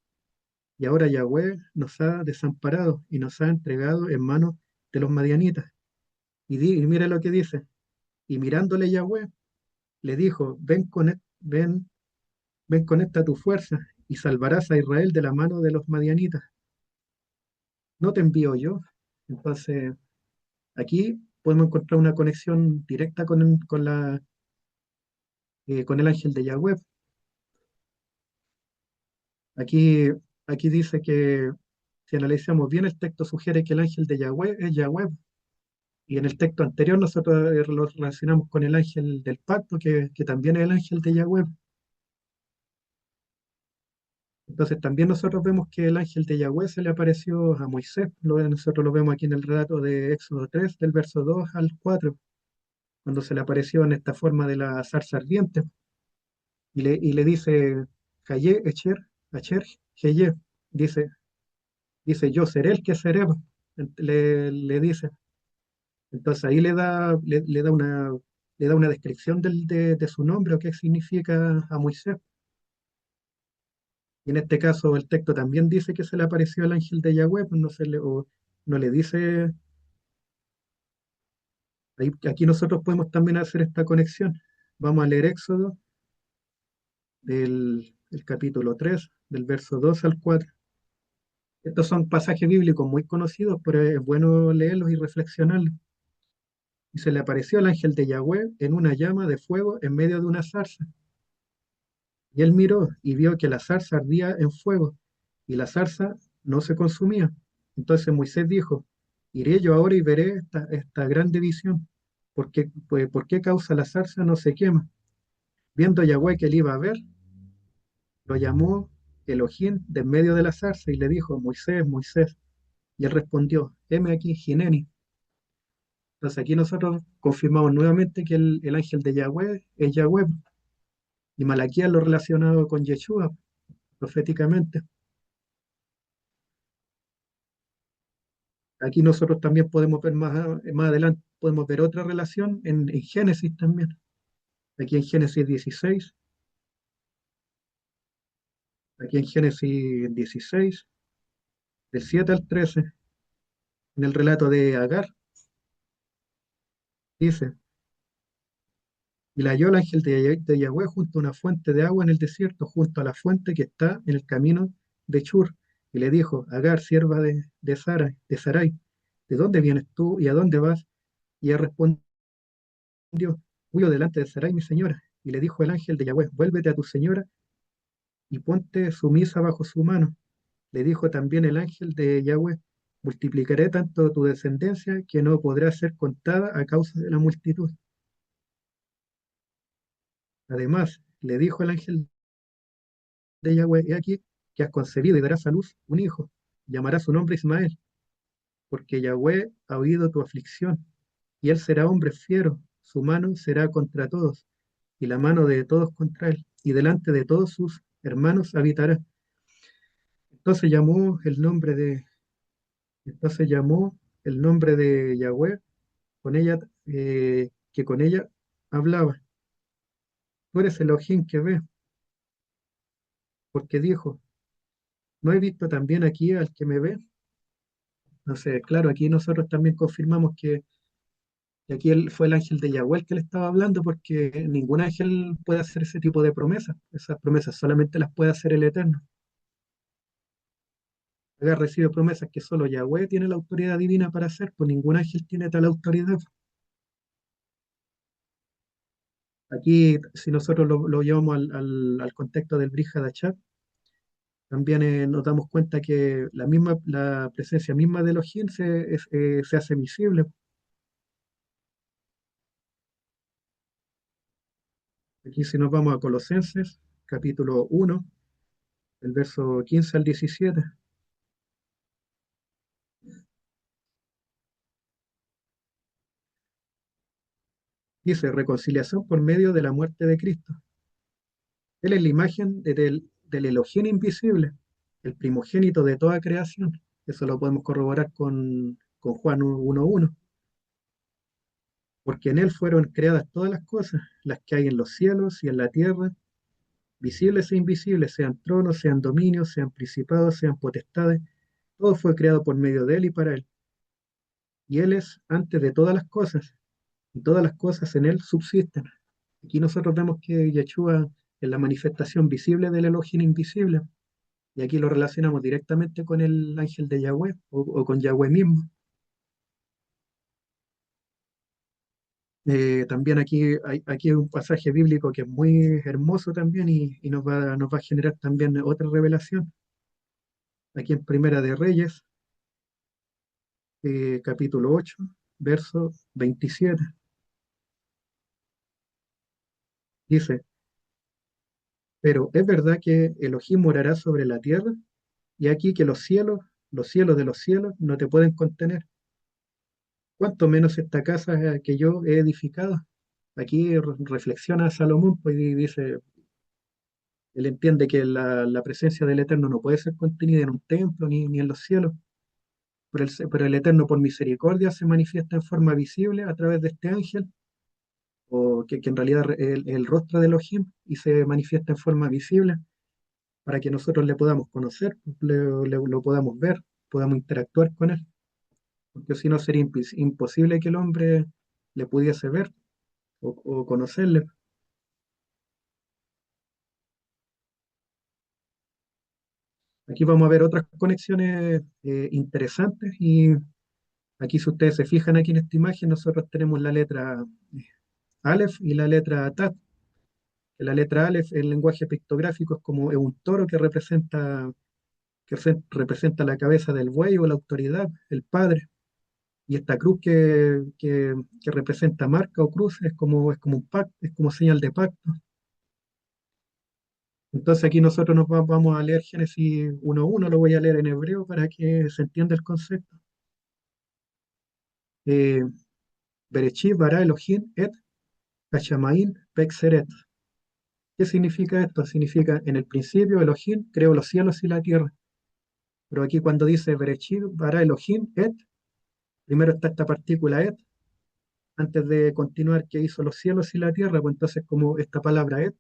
Y ahora Yahweh nos ha desamparado y nos ha entregado en manos de los madianitas. Y mira lo que dice. Y mirándole Yahweh, le dijo, ven con esta tu fuerza y salvarás a Israel de la mano de los madianitas. ¿No te envío yo? Entonces, aquí podemos encontrar una conexión directa con el ángel de Yahweh. Aquí, aquí dice que si analizamos bien, el texto sugiere que el ángel de Yahweh es Yahweh. Y en el texto anterior nosotros lo relacionamos con el ángel del pacto, que también es el ángel de Yahweh. Entonces también nosotros vemos que el ángel de Yahweh se le apareció a Moisés. Nosotros lo vemos aquí en el relato de Éxodo 3, del verso 2 al 4, cuando se le apareció en esta forma de la zarza ardiente. Y le dice, Hayé, Acher, Heye, dice, dice, yo seré el que seré, le dice. Entonces ahí le da una descripción de su nombre o qué significa a Moisés. Y en este caso el texto también dice que se le apareció el ángel de Yahweh, pues no le dice, aquí nosotros podemos también hacer esta conexión. Vamos a leer Éxodo el capítulo 3 del verso 2 al 4. Estos son pasajes bíblicos muy conocidos, pero es bueno leerlos y reflexionarlos. Y se le apareció el ángel de Yahweh en una llama de fuego en medio de una zarza. Y él miró y vio que la zarza ardía en fuego, y la zarza no se consumía. Entonces Moisés dijo, iré yo ahora y veré esta grande visión. ¿Por qué causa la zarza no se quema? Viendo Yahweh que él iba a ver, lo llamó Elohim de en medio de la zarza y le dijo, Moisés, Moisés. Y él respondió, heme aquí, Jineni. Entonces aquí nosotros confirmamos nuevamente que el ángel de Yahweh es Yahweh, y Malaquías lo relacionado con Yeshua proféticamente. Aquí nosotros también podemos ver más adelante, podemos ver otra relación en Génesis también. Aquí en Génesis 16, aquí en Génesis 16, del 7 al 13, en el relato de Agar, dice, y la halló el ángel de Yahweh junto a una fuente de agua en el desierto, junto a la fuente que está en el camino de Chur. Y le dijo, Agar, sierva de Sarai, ¿de dónde vienes tú y a dónde vas? Y ella respondió, huyo delante de Sarai, mi señora. Y le dijo el ángel de Yahweh, vuélvete a tu señora y ponte sumisa bajo su mano. Le dijo también el ángel de Yahweh, multiplicaré tanto tu descendencia que no podrá ser contada a causa de la multitud. Además, le dijo el ángel de Yahweh, he aquí que has concebido y darás a luz un hijo, llamará su nombre Ismael, porque Yahweh ha oído tu aflicción, y él será hombre fiero, su mano será contra todos, y la mano de todos contra él, y delante de todos sus hermanos habitará. Entonces llamó el nombre de, entonces llamó el nombre de Yahweh con ella, que con ella hablaba. Tú eres Elohim que ve, porque dijo, ¿no he visto también aquí al que me ve? No sé, claro, aquí nosotros también confirmamos que aquí fue el ángel de Yahweh el que le estaba hablando, porque ningún ángel puede hacer ese tipo de promesas. Esas promesas solamente las puede hacer el Eterno. Haga recibe promesas que solo Yahweh tiene la autoridad divina para hacer, pues ningún ángel tiene tal autoridad. Aquí, si nosotros lo llevamos al contexto del Brit Hadashah, también nos damos cuenta que la presencia misma de Elohim se hace visible. Aquí si nos vamos a Colosenses, capítulo 1, el verso 15 al 17, Dice, reconciliación por medio de la muerte de Cristo. Él es la imagen del Elohim invisible, el primogénito de toda creación. Eso lo podemos corroborar con Juan 1:1, porque en él fueron creadas todas las cosas, las que hay en los cielos y en la tierra, visibles e invisibles, sean tronos, sean dominios, sean principados, sean potestades. Todo fue creado por medio de él y para él. Y él es antes de todas las cosas, y todas las cosas en él subsisten. Aquí nosotros vemos que Yeshua es la manifestación visible del Elohim invisible, y aquí lo relacionamos directamente con el ángel de Yahweh o con Yahweh mismo. También aquí hay un pasaje bíblico que es muy hermoso también y nos va a generar también otra revelación. Aquí en Primera de Reyes, capítulo 8, verso 27, dice, pero es verdad que Elohim morará sobre la tierra, y aquí que los cielos de los cielos, no te pueden contener, cuanto menos esta casa que yo he edificado. Aquí reflexiona Salomón, pues, y dice, él entiende que la presencia del Eterno no puede ser contenida en un templo ni en los cielos, pero el Eterno por misericordia se manifiesta en forma visible a través de este ángel, o que en realidad es el rostro de Elohim, y se manifiesta en forma visible para que nosotros le podamos conocer, lo podamos ver, podamos interactuar con él, porque si no sería imposible que el hombre le pudiese ver o conocerle. Aquí vamos a ver otras conexiones interesantes, y aquí si ustedes se fijan aquí en esta imagen, nosotros tenemos la letra Aleph y la letra Tat. Que la letra Aleph en lenguaje pictográfico es un toro que representa la cabeza del buey o la autoridad, el padre. Y esta cruz que representa marca o cruz es como un pacto, es como señal de pacto. Entonces aquí nosotros vamos a leer Génesis 1:1, lo voy a leer en hebreo para que se entienda el concepto. Eh, Bereshit bara Elohim et hashamaim pexeret. ¿Qué significa esto? Significa, en el principio Elohim creó los cielos y la tierra. Pero aquí cuando dice Bereshit bara Elohim et, primero está esta partícula et, antes de continuar que hizo los cielos y la tierra, pues entonces como esta palabra et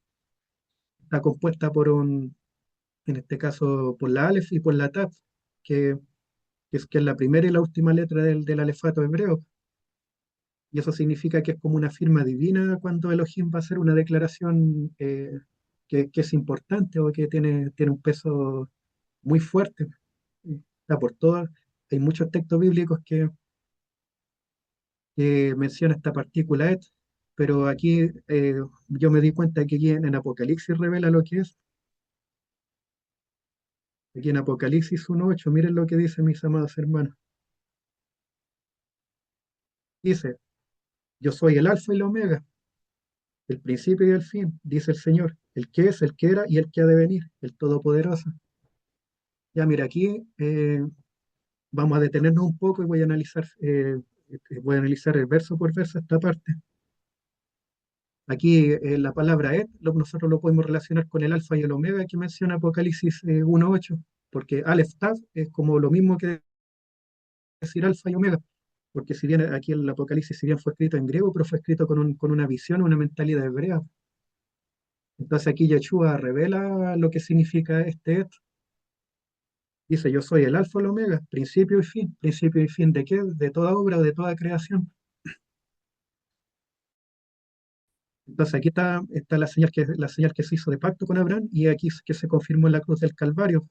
está compuesta en este caso por la Aleph y por la Taf, que, que es la primera y la última letra del alefato hebreo. Y eso significa que es como una firma divina cuando Elohim va a hacer una declaración que es importante o que tiene un peso muy fuerte. Está por todo. Hay muchos textos bíblicos que menciona esta partícula et, pero aquí yo me di cuenta que aquí en Apocalipsis revela lo que es. Aquí en Apocalipsis 1:8, miren lo que dice, mis amados hermanos. Dice, yo soy el alfa y la omega, el principio y el fin, dice el Señor, el que es, el que era y el que ha de venir, el Todopoderoso. Ya mira, aquí vamos a detenernos un poco y voy a analizar el verso por verso esta parte. Aquí la palabra et, nosotros lo podemos relacionar con el alfa y el omega que menciona Apocalipsis 1:8, porque Aleph Tav es como lo mismo que decir alfa y omega, porque si bien aquí el Apocalipsis, si bien fue escrito en griego, pero fue escrito con una visión, una mentalidad hebrea. Entonces aquí Yeshua revela lo que significa este et. Dice, yo soy el alfa y el omega, principio y fin ¿de qué? De toda obra o de toda creación. Entonces aquí está la señal que se hizo de pacto con Abraham, y aquí que se confirmó en la cruz del Calvario.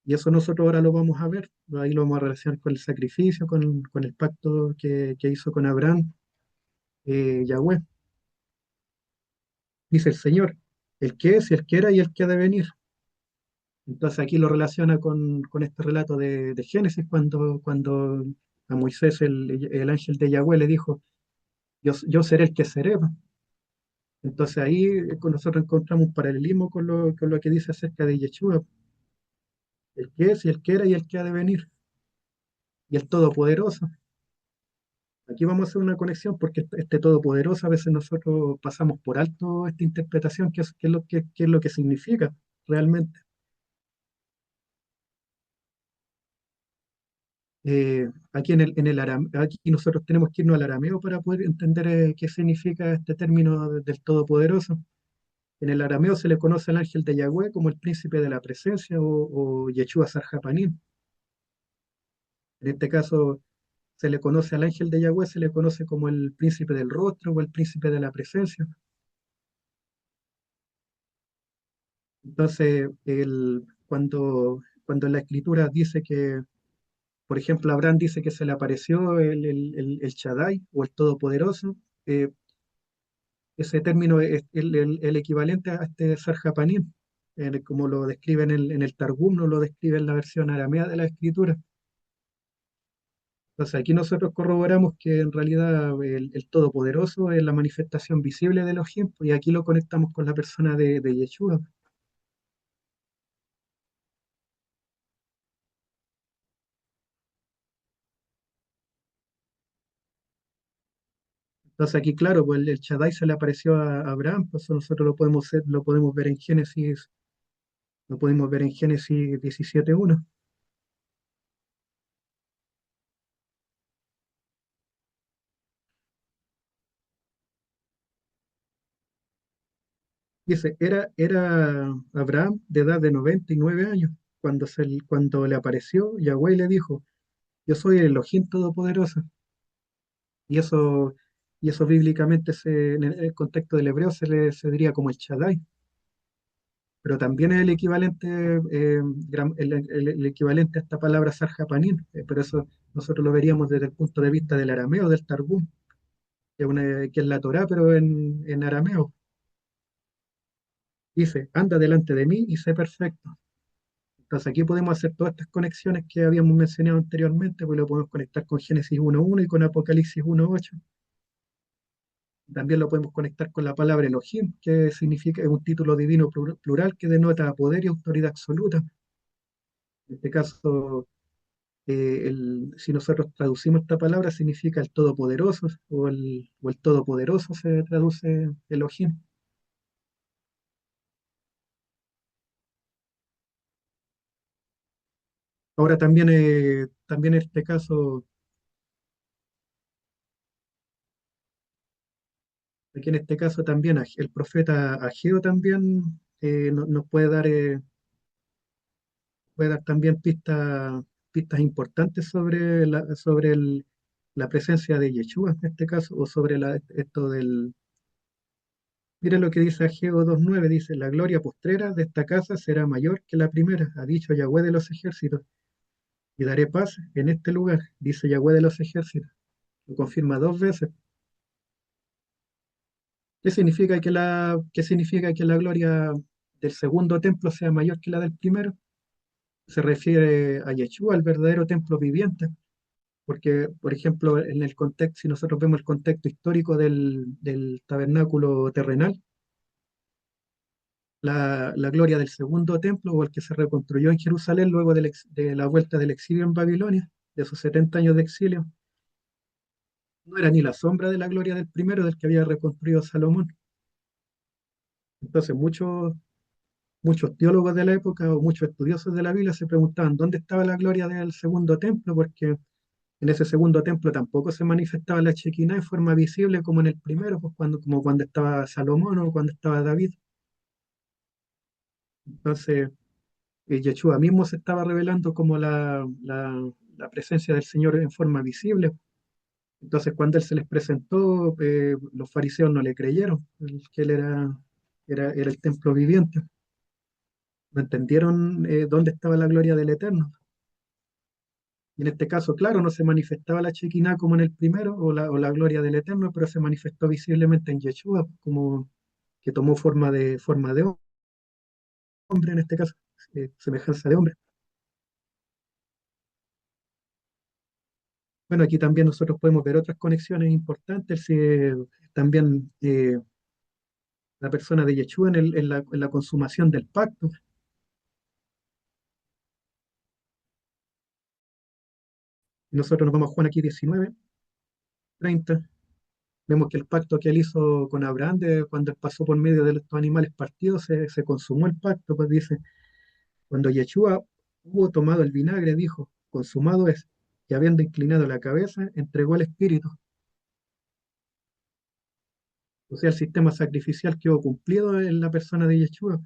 Y eso nosotros ahora lo vamos a ver, ahí lo vamos a relacionar con el sacrificio, con el pacto que hizo con Abraham, Yahweh. Dice el Señor, el que es, el que era y el que ha de venir. Entonces aquí lo relaciona con este relato de Génesis, cuando a Moisés el ángel de Yahweh le dijo, yo seré el que seré. Entonces ahí nosotros encontramos un paralelismo con lo que dice acerca de Yeshua, el que es y el que era y el que ha de venir, y el Todopoderoso. Aquí vamos a hacer una conexión porque este todopoderoso a veces nosotros pasamos por alto esta interpretación, que es lo que es lo que significa realmente. Aquí aquí nosotros tenemos que irnos al arameo para poder entender qué significa este término del todopoderoso. En el arameo se le conoce al ángel de Yahweh como el príncipe de la presencia o Yeshua Sarjapanim. En este caso se le conoce al ángel de Yahweh, se le conoce como el príncipe del rostro o el príncipe de la presencia. Entonces, cuando la escritura dice que, por ejemplo, Abraham dice que se le apareció el Shaddai o el Todopoderoso, eh, ese término es el equivalente a este Sarjapanim, como lo describe en el Targum, no lo describe en la versión aramea de la escritura. Entonces, aquí nosotros corroboramos que en realidad el Todopoderoso es la manifestación visible de Elohim, y aquí lo conectamos con la persona de Yeshua. Entonces aquí, claro, pues el Shaddai se le apareció a Abraham, pues eso nosotros lo podemos ver en Génesis, lo podemos ver en Génesis 17:1. Dice, era Abraham de edad de 99 años, cuando le apareció Yahweh y le dijo, yo soy el Elohim Todopoderoso. Y eso, y eso bíblicamente en el contexto del hebreo se diría como el Shaddai, pero también es el equivalente, el equivalente a esta palabra Sarjapanim, pero eso nosotros lo veríamos desde el punto de vista del arameo, del Targum, que es la Torá, pero en arameo. Dice, anda delante de mí y sé perfecto. Entonces aquí podemos hacer todas estas conexiones que habíamos mencionado anteriormente, pues lo podemos conectar con Génesis 1:1 y con Apocalipsis 1:8. También lo podemos conectar con la palabra Elohim, que significa, es un título divino plural que denota poder y autoridad absoluta. En este caso, si nosotros traducimos esta palabra, significa el todopoderoso, o el todopoderoso se traduce Elohim. Ahora también en este caso, aquí en este caso también el profeta Ageo también nos puede dar también pistas importantes sobre la presencia de Yeshua en este caso, o sobre esto del. Mira lo que dice Ageo 2:9, dice, la gloria postrera de esta casa será mayor que la primera, ha dicho Yahweh de los ejércitos, y daré paz en este lugar, dice Yahweh de los ejércitos. Lo confirma dos veces. ¿Qué significa que la gloria del segundo templo sea mayor que la del primero? Se refiere a Yeshua, el verdadero templo viviente. Porque, por ejemplo, si nosotros vemos el contexto histórico del tabernáculo terrenal, la gloria del segundo templo, o el que se reconstruyó en Jerusalén luego de la vuelta del exilio en Babilonia, de sus 70 años de exilio, no era ni la sombra de la gloria del primero, del que había reconstruido Salomón. Entonces, muchos teólogos de la época o muchos estudiosos de la Biblia se preguntaban dónde estaba la gloria del segundo templo, porque en ese segundo templo tampoco se manifestaba la Shekinah en forma visible como en el primero, pues como cuando estaba Salomón o cuando estaba David. Entonces, Yeshua mismo se estaba revelando como la presencia del Señor en forma visible. Entonces, cuando Él se les presentó, los fariseos no le creyeron, que Él era el templo viviente. No entendieron dónde estaba la gloria del Eterno. Y en este caso, claro, no se manifestaba la Shekinah como en el primero, o la gloria del Eterno, pero se manifestó visiblemente en Yeshua, como que tomó forma de hombre en este caso, semejanza de hombre. Bueno, aquí también nosotros podemos ver otras conexiones importantes, también la persona de Yeshua en la consumación del pacto. Nosotros nos vamos a Juan aquí 19, 30. Vemos que el pacto que él hizo con Abraham, cuando él pasó por medio de estos animales partidos, se consumó el pacto, pues dice, cuando Yeshua hubo tomado el vinagre, dijo, consumado es, y habiendo inclinado la cabeza, entregó el espíritu. O sea, el sistema sacrificial quedó cumplido en la persona de Yeshua.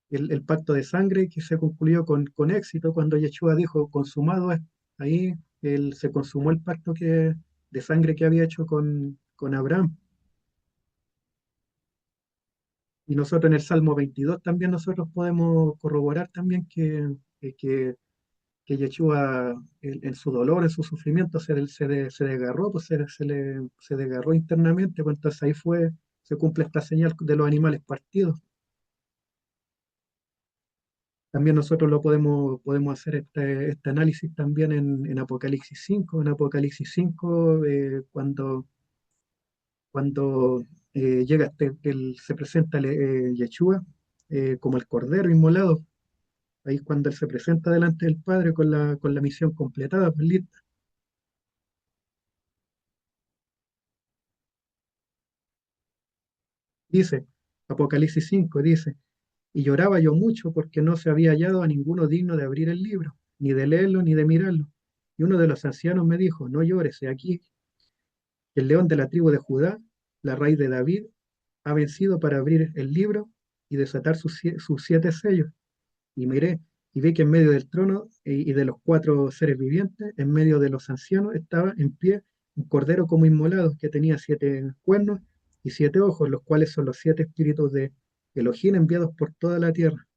El pacto de sangre que se concluyó con éxito cuando Yeshua dijo, consumado es, ahí se consumó el pacto de sangre que había hecho con Abraham. Y nosotros en el Salmo 22 también nosotros podemos corroborar también que Yeshua en su dolor, en su sufrimiento, se desgarró, pues se desgarró internamente, pues entonces ahí se cumple esta señal de los animales partidos. También nosotros podemos hacer este análisis también en Apocalipsis 5. En Apocalipsis 5, cuando llega se presenta Yeshua como el Cordero inmolado. Ahí es cuando él se presenta delante del Padre con la misión completada, pues, lista. Dice, Apocalipsis 5 dice, y lloraba yo mucho porque no se había hallado a ninguno digno de abrir el libro, ni de leerlo, ni de mirarlo. Y uno de los ancianos me dijo, no llores, he aquí que el león de la tribu de Judá, la raíz de David, ha vencido para abrir el libro y desatar sus 7 sellos. Y miré y vi que en medio del trono y de los 4 seres vivientes, en medio de los ancianos, estaba en pie un cordero como inmolado, que tenía 7 cuernos y 7 ojos, los cuales son los 7 espíritus de Elohim enviados por toda la tierra.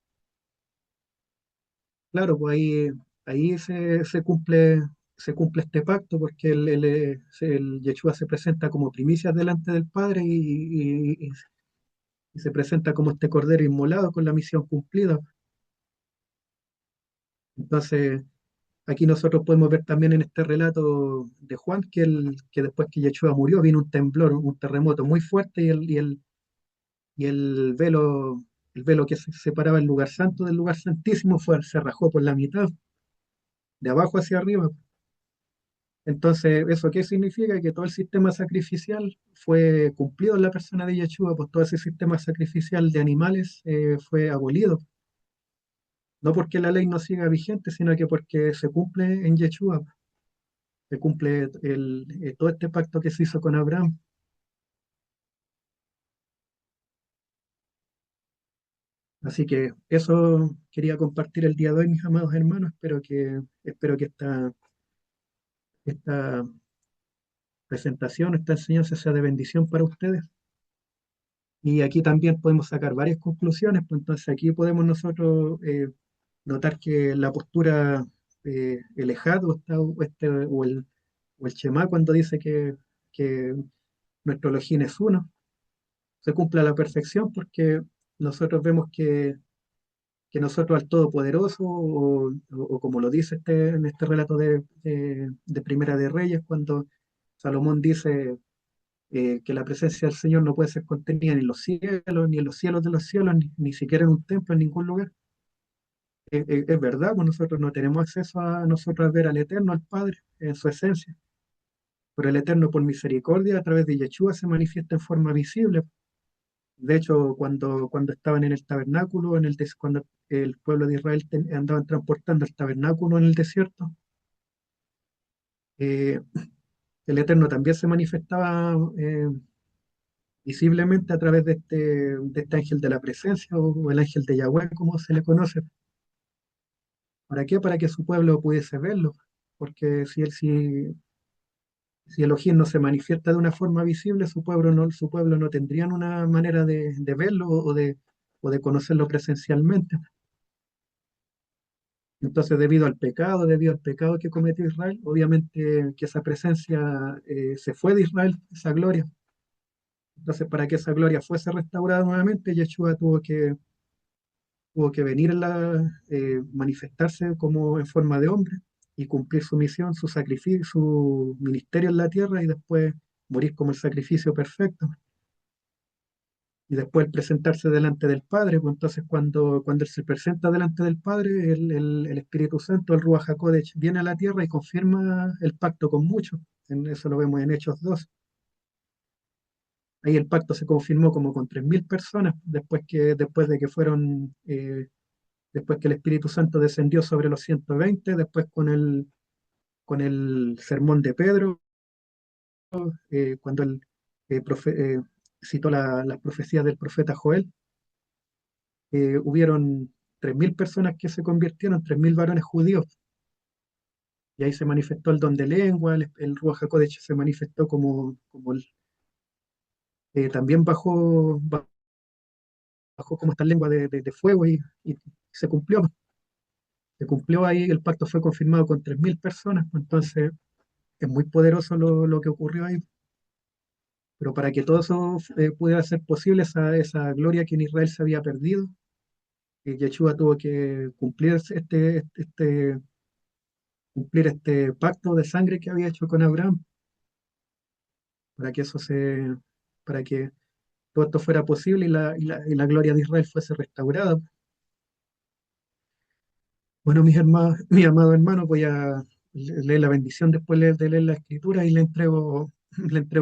Claro, pues ahí se cumple este pacto, porque el Yeshua se presenta como primicias delante del Padre y se presenta como este cordero inmolado con la misión cumplida. Entonces, aquí nosotros podemos ver también en este relato de Juan que después que Yeshua murió vino un temblor, un terremoto muy fuerte y el velo que separaba el lugar santo del lugar santísimo se rajó por la mitad, de abajo hacia arriba. Entonces, ¿eso qué significa? Que todo el sistema sacrificial fue cumplido en la persona de Yeshua, pues todo ese sistema sacrificial de animales fue abolido. No porque la ley no siga vigente, sino que porque se cumple en Yeshua, se cumple todo este pacto que se hizo con Abraham. Así que eso quería compartir el día de hoy, mis amados hermanos. Espero que esta presentación, esta enseñanza sea de bendición para ustedes. Y aquí también podemos sacar varias conclusiones, pues entonces aquí podemos nosotros notar que la postura, el ejad o el Shema, cuando dice que nuestro Elohim es uno, se cumple a la perfección, porque nosotros vemos que nosotros al Todopoderoso, o como lo dice en este relato de Primera de Reyes, cuando Salomón dice que la presencia del Señor no puede ser contenida ni en los cielos, ni en los cielos de los cielos, ni siquiera en un templo, en ningún lugar. Es verdad, pues nosotros no tenemos acceso a nosotros a ver al Eterno, al Padre, en su esencia, pero el Eterno por misericordia a través de Yeshua se manifiesta en forma visible. De hecho, cuando estaban en el tabernáculo, cuando el pueblo de Israel andaban transportando el tabernáculo en el desierto, eh, el Eterno también se manifestaba visiblemente a través de este ángel de la presencia, o el ángel de Yahweh, como se le conoce. ¿Para qué? Para que su pueblo pudiese verlo. Porque si Elohim no se manifiesta de una forma visible, su pueblo no tendrían una manera de verlo o de conocerlo presencialmente. Entonces, debido al pecado que cometió Israel, obviamente que esa presencia se fue de Israel, esa gloria. Entonces, para que esa gloria fuese restaurada nuevamente, Yeshua tuvo que venir manifestarse como en forma de hombre y cumplir su misión, su sacrificio, su ministerio en la tierra, y después morir como el sacrificio perfecto. y después el presentarse delante del Padre, pues entonces cuando Él se presenta delante del Padre, el Espíritu Santo, el Ruach HaKodesh, viene a la tierra y confirma el pacto con muchos. Eso lo vemos en Hechos 2. Ahí el pacto se confirmó como con 3.000 personas, después de que después que el Espíritu Santo descendió sobre los 120, después con el sermón de Pedro, cuando él citó las profecías del profeta Joel. Hubieron 3.000 personas que se convirtieron, 3.000 varones judíos, y ahí se manifestó el don de lengua, el Ruach HaKodesh se manifestó también bajó como esta lengua de fuego y se cumplió. Se cumplió ahí, el pacto fue confirmado con 3.000 personas, pues entonces es muy poderoso lo que ocurrió ahí. Pero para que todo eso pudiera ser posible, esa gloria que en Israel se había perdido, Yeshua tuvo que cumplir este pacto de sangre que había hecho con Abraham, para que eso se, para que todo esto fuera posible y la gloria de Israel fuese restaurada. Bueno, mis amados hermanos, voy a leer la bendición después de leer la escritura y le entrego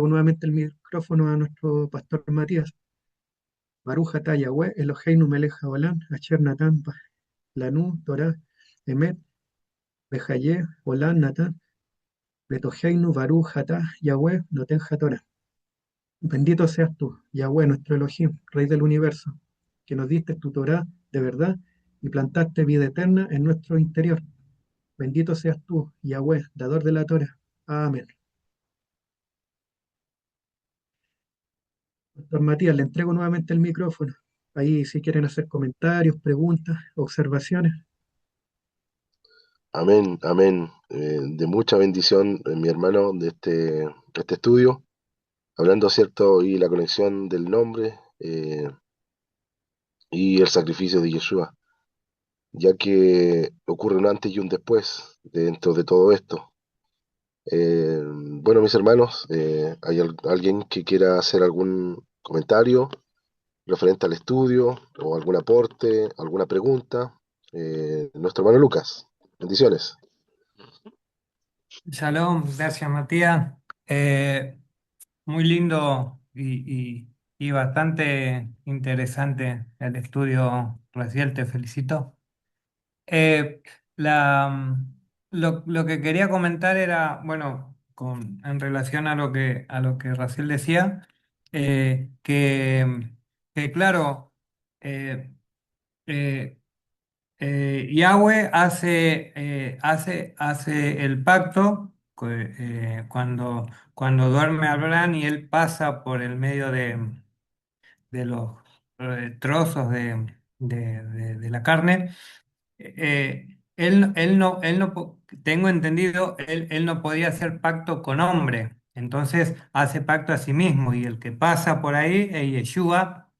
nuevamente el micrófono a nuestro pastor Matías. Baruch atah Yahweh, Eloheinu melech haolam, asher natan lanu Torah, emet, behaye, olam natan, betoheinu Baruch atah Yahweh, noten Torah. Bendito seas tú, Yahweh, nuestro Elohim, Rey del universo, que nos diste tu Torah de verdad y plantaste vida eterna en nuestro interior. Bendito seas tú, Yahweh, dador de la Torah. Amén. Doctor Matías, le entrego nuevamente el micrófono. Ahí si quieren hacer comentarios, preguntas, observaciones. Amén, amén. De mucha bendición, mi hermano, de este estudio, hablando, ¿cierto? Y la conexión del nombre y el sacrificio de Yeshua, ya que ocurre un antes y un después dentro de todo esto. Bueno, mis hermanos, ¿hay alguien que quiera hacer algún comentario referente al estudio o algún aporte, alguna pregunta? Nuestro hermano Lucas, bendiciones. Shalom, gracias Matías. Muy lindo y bastante interesante el estudio, Raciel, te felicito. Eh, la, lo que quería comentar era, bueno, en relación a lo que Raciel decía, que claro, eh, eh, Yahweh hace el pacto cuando duerme Abraham y él pasa por el medio de los trozos de la carne. Tengo entendido, él no podía hacer pacto con hombre, entonces hace pacto a sí mismo y el que pasa por ahí es Yeshua,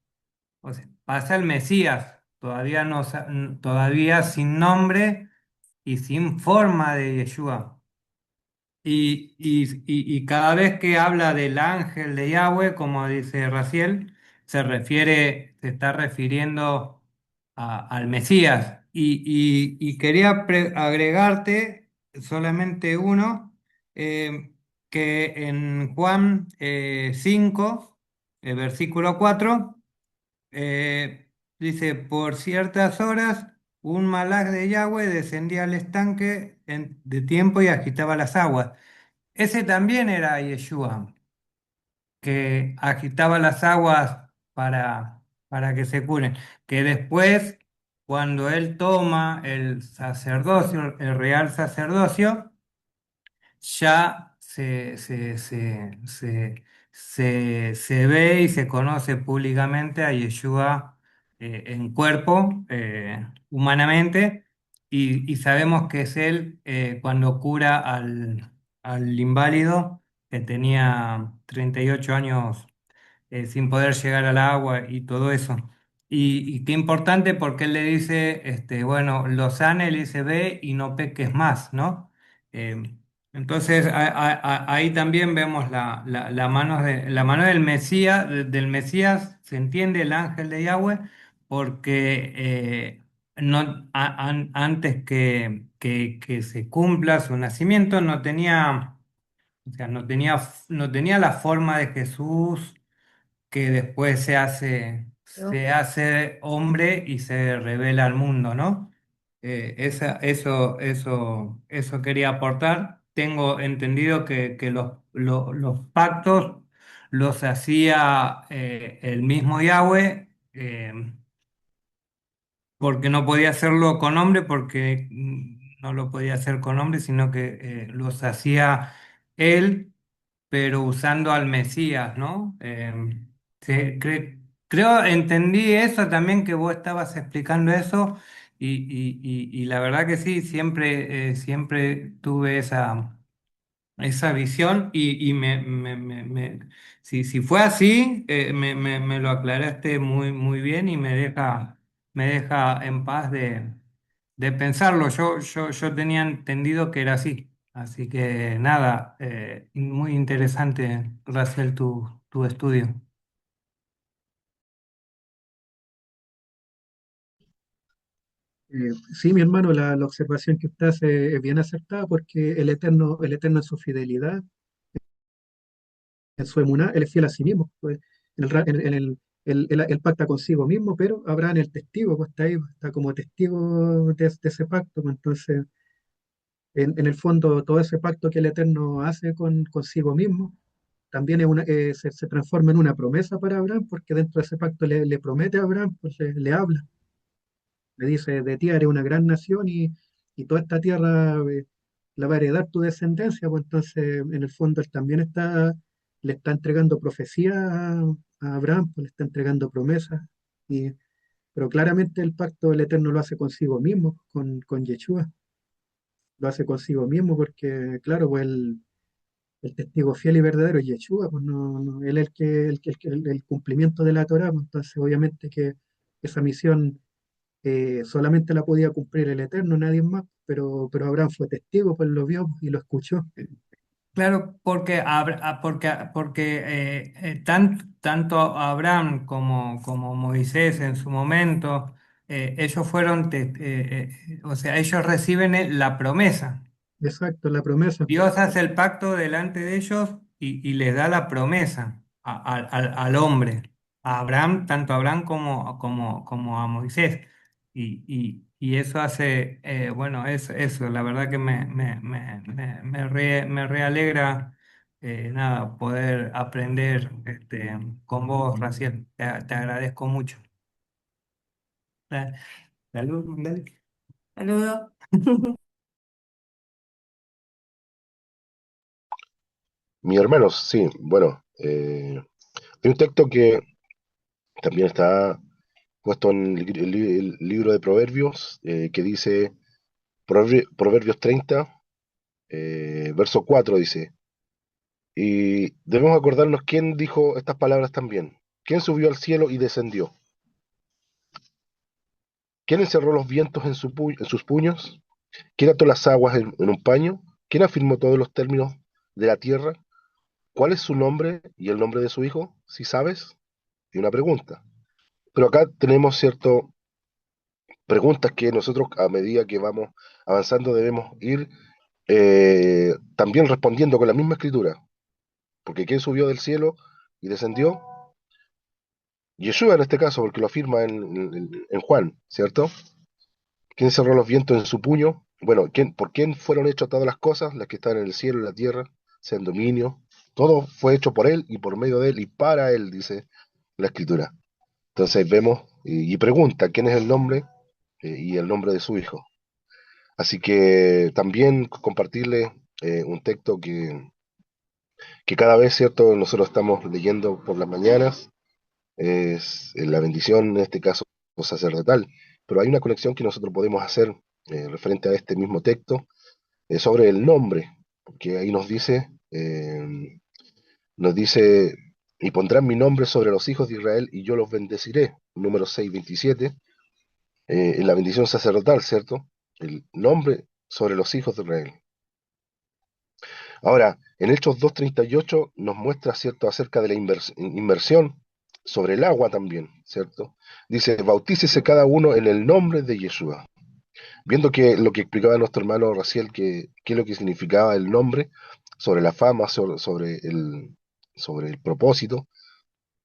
o sea, pasa el Mesías, todavía sin nombre y sin forma de Yeshua. Y cada vez que habla del ángel de Yahweh, como dice Raciel, se está refiriendo al Mesías. Y quería agregarte solamente uno, que en Juan 5, versículo 4, dice, por ciertas horas un malaj de Yahweh descendía al estanque de tiempo y agitaba las aguas. Ese también era Yeshua, que agitaba las aguas para que se curen. Que después, cuando él toma el sacerdocio, el real sacerdocio, ya se ve y se conoce públicamente a Yeshua en cuerpo, humanamente, y sabemos que es él cuando cura al inválido que tenía 38 años sin poder llegar al agua y todo eso. Y qué importante porque él le dice, bueno, lo sana y le dice, ve y no peques más, ¿no? Entonces ahí también vemos la mano del Mesías, del Mesías se entiende el ángel de Yahweh porque antes que se cumpla su nacimiento no tenía, o sea, no tenía la forma de Jesús que después se hace hombre y se revela al mundo, ¿no? Eso quería aportar. Tengo entendido que los pactos los hacía el mismo Yahweh, porque no podía hacerlo con hombre, porque no lo podía hacer con hombre, sino que los hacía él pero usando al Mesías, ¿no? Sí, creo, entendí eso también que vos estabas explicando eso y la verdad que sí, siempre tuve esa visión si fue así, me lo aclaraste muy bien y me deja en paz de pensarlo. Yo tenía entendido que era así. Así que nada, muy interesante, Rachel, tu estudio. Sí, mi hermano, la observación que usted hace es bien acertada porque el Eterno en su fidelidad, en su emuná, él es fiel a sí mismo. Pues, él pacta consigo mismo, pero Abraham el testigo, pues está ahí, pues, está como testigo de ese pacto. Pues, entonces, en el fondo, todo ese pacto que el Eterno hace consigo mismo, también se transforma en una promesa para Abraham, porque dentro de ese pacto le promete a Abraham, pues le habla. Le dice, de ti haré una gran nación y toda esta tierra la va a heredar tu descendencia. Pues entonces, en el fondo, él también le está entregando profecía a Abraham, pues le está entregando promesas. Y, pero claramente el pacto del Eterno lo hace consigo mismo, con Yeshua. Lo hace consigo mismo porque, claro, pues el testigo fiel y verdadero es Yeshua, pues él es el cumplimiento de la Torá. Pues entonces, obviamente que esa misión solamente la podía cumplir el Eterno, nadie más, pero Abraham fue testigo, pues lo vio y lo escuchó. Claro, porque tanto Abraham como Moisés en su momento, ellos fueron, o sea, ellos reciben la promesa. Exacto, la promesa. Dios hace el pacto delante de ellos y les da la promesa al hombre, a Abraham, tanto a Abraham como a Moisés. Y eso hace, bueno, eso, la verdad que me realegra nada, poder aprender con vos, Raciel. Te agradezco mucho. Saludos, dale. Saludos. Mis hermanos, sí, bueno, hay un texto que también está puesto en el libro de Proverbios, que dice, Proverbios 30, verso 4 dice, y debemos acordarnos quién dijo estas palabras también, quién subió al cielo y descendió, quién encerró los vientos en sus puños, quién ató las aguas en un paño, quién afirmó todos los términos de la tierra, cuál es su nombre y el nombre de su hijo, si sabes, y una pregunta. Pero acá tenemos ciertas preguntas que nosotros a medida que vamos avanzando debemos ir también respondiendo con la misma escritura, porque ¿quién subió del cielo y descendió? Yeshua en este caso, porque lo afirma en Juan, ¿cierto? ¿Quién cerró los vientos en su puño? Bueno, ¿por quién fueron hechas todas las cosas, las que están en el cielo y la tierra, sean dominio? Todo fue hecho por él y por medio de él y para él, dice la escritura. Entonces vemos y pregunta quién es el nombre y el nombre de su hijo. Así que también compartirle un texto que cada vez, ¿cierto? Nosotros estamos leyendo por las mañanas, es la bendición, en este caso sacerdotal, pero hay una conexión que nosotros podemos hacer referente a este mismo texto sobre el nombre, porque ahí nos dice, y pondrán mi nombre sobre los hijos de Israel y yo los bendeciré, número 6:27, en la bendición sacerdotal, ¿cierto? El nombre sobre los hijos de Israel. Ahora, en Hechos 2:38 nos muestra, ¿cierto?, acerca de la inmersión sobre el agua también, ¿cierto? Dice, bautícese cada uno en el nombre de Yeshua. Viendo que lo que explicaba nuestro hermano Raciel, que qué es lo que significaba el nombre, sobre la fama, sobre el propósito,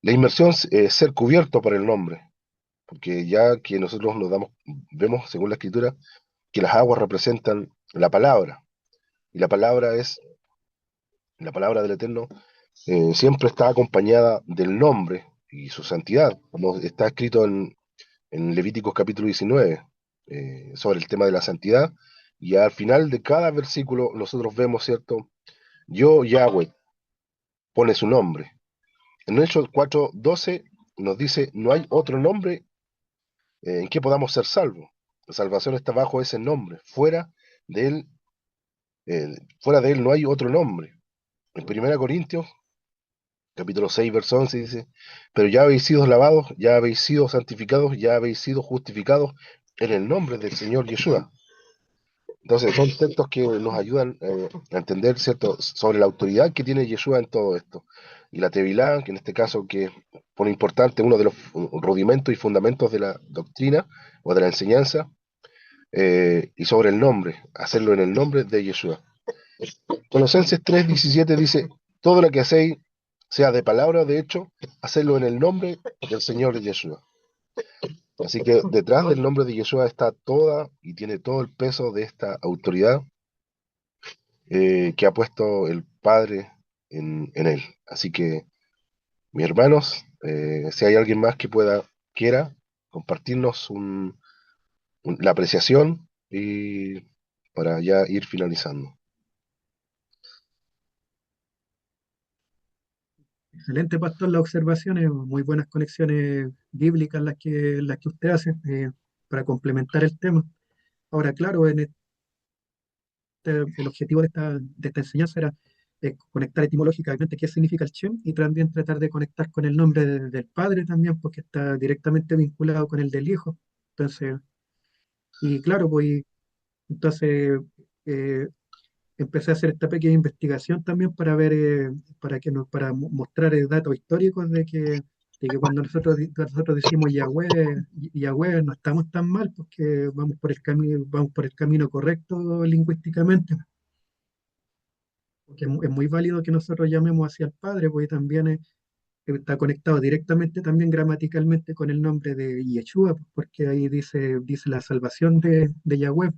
la inmersión es ser cubierto por el nombre, porque ya que nosotros vemos según la escritura, que las aguas representan la palabra, y la palabra del Eterno siempre está acompañada del nombre y su santidad, como está escrito en Levíticos capítulo 19, sobre el tema de la santidad, y al final de cada versículo nosotros vemos, ¿cierto? Yo, Yahweh, pone su nombre. En Hechos 4:12 nos dice, no hay otro nombre en que podamos ser salvos. La salvación está bajo ese nombre. De él, fuera de él no hay otro nombre. En 1 Corintios, capítulo 6, verso 11 dice, pero ya habéis sido lavados, ya habéis sido santificados, ya habéis sido justificados en el nombre del Señor Yeshua. Entonces, son textos que nos ayudan a entender, ¿cierto?, sobre la autoridad que tiene Yeshua en todo esto. Y la Tevilá, que en este caso que pone importante uno de los rudimentos y fundamentos de la doctrina o de la enseñanza, y sobre el nombre, hacerlo en el nombre de Yeshua. Colosenses 3:17 dice, todo lo que hacéis, sea de palabra o de hecho, hacerlo en el nombre del Señor Yeshua. Así que detrás del nombre de Yeshua está toda y tiene todo el peso de esta autoridad que ha puesto el Padre en él. Así que, mis hermanos, si hay alguien más que quiera compartirnos la apreciación y para ya ir finalizando. Excelente, pastor, las observaciones, muy buenas conexiones bíblicas las que usted hace para complementar el tema. Ahora, claro, el objetivo de esta enseñanza era conectar etimológicamente qué significa el Shem y también tratar de conectar con el nombre del Padre también, porque está directamente vinculado con el del Hijo. Entonces, y claro, pues entonces eh, empecé a hacer esta pequeña investigación también para ver, para mostrar datos históricos de que cuando nosotros decimos Yahweh, Yahweh no estamos tan mal porque vamos por el camino correcto lingüísticamente. Porque es muy válido que nosotros llamemos hacia el Padre, porque también está conectado directamente también gramaticalmente con el nombre de Yeshua, pues, porque ahí dice la salvación de Yahweh.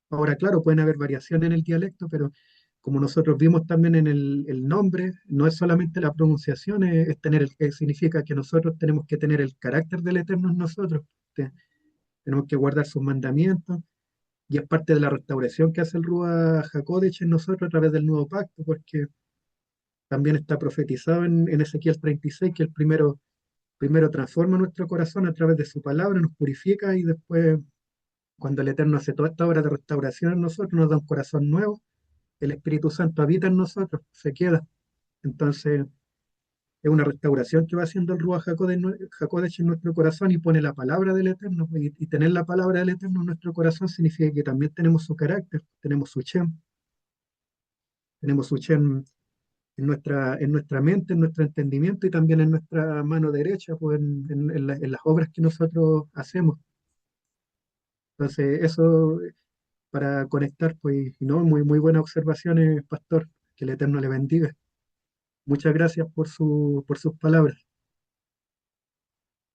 Ahora, claro, pueden haber variaciones en el dialecto, pero como nosotros vimos también en el nombre, no es solamente la pronunciación, significa que nosotros tenemos que tener el carácter del Eterno en nosotros, tenemos que guardar sus mandamientos, y es parte de la restauración que hace el Ruach HaKodesh en nosotros a través del nuevo pacto, porque también está profetizado en Ezequiel 36 que el primero transforma nuestro corazón a través de su palabra, nos purifica y después, cuando el Eterno hace toda esta obra de restauración en nosotros, nos da un corazón nuevo, el Espíritu Santo habita en nosotros, se queda. Entonces, es una restauración que va haciendo el Ruach HaKodesh en nuestro corazón y pone la palabra del Eterno. Y tener la palabra del Eterno en nuestro corazón significa que también tenemos su carácter, tenemos su Shem en nuestra mente, en nuestro entendimiento y también en nuestra mano derecha, pues en las obras que nosotros hacemos. Entonces, eso para conectar, pues, y no, muy, muy buenas observaciones, pastor. Que el Eterno le bendiga. Muchas gracias por sus palabras.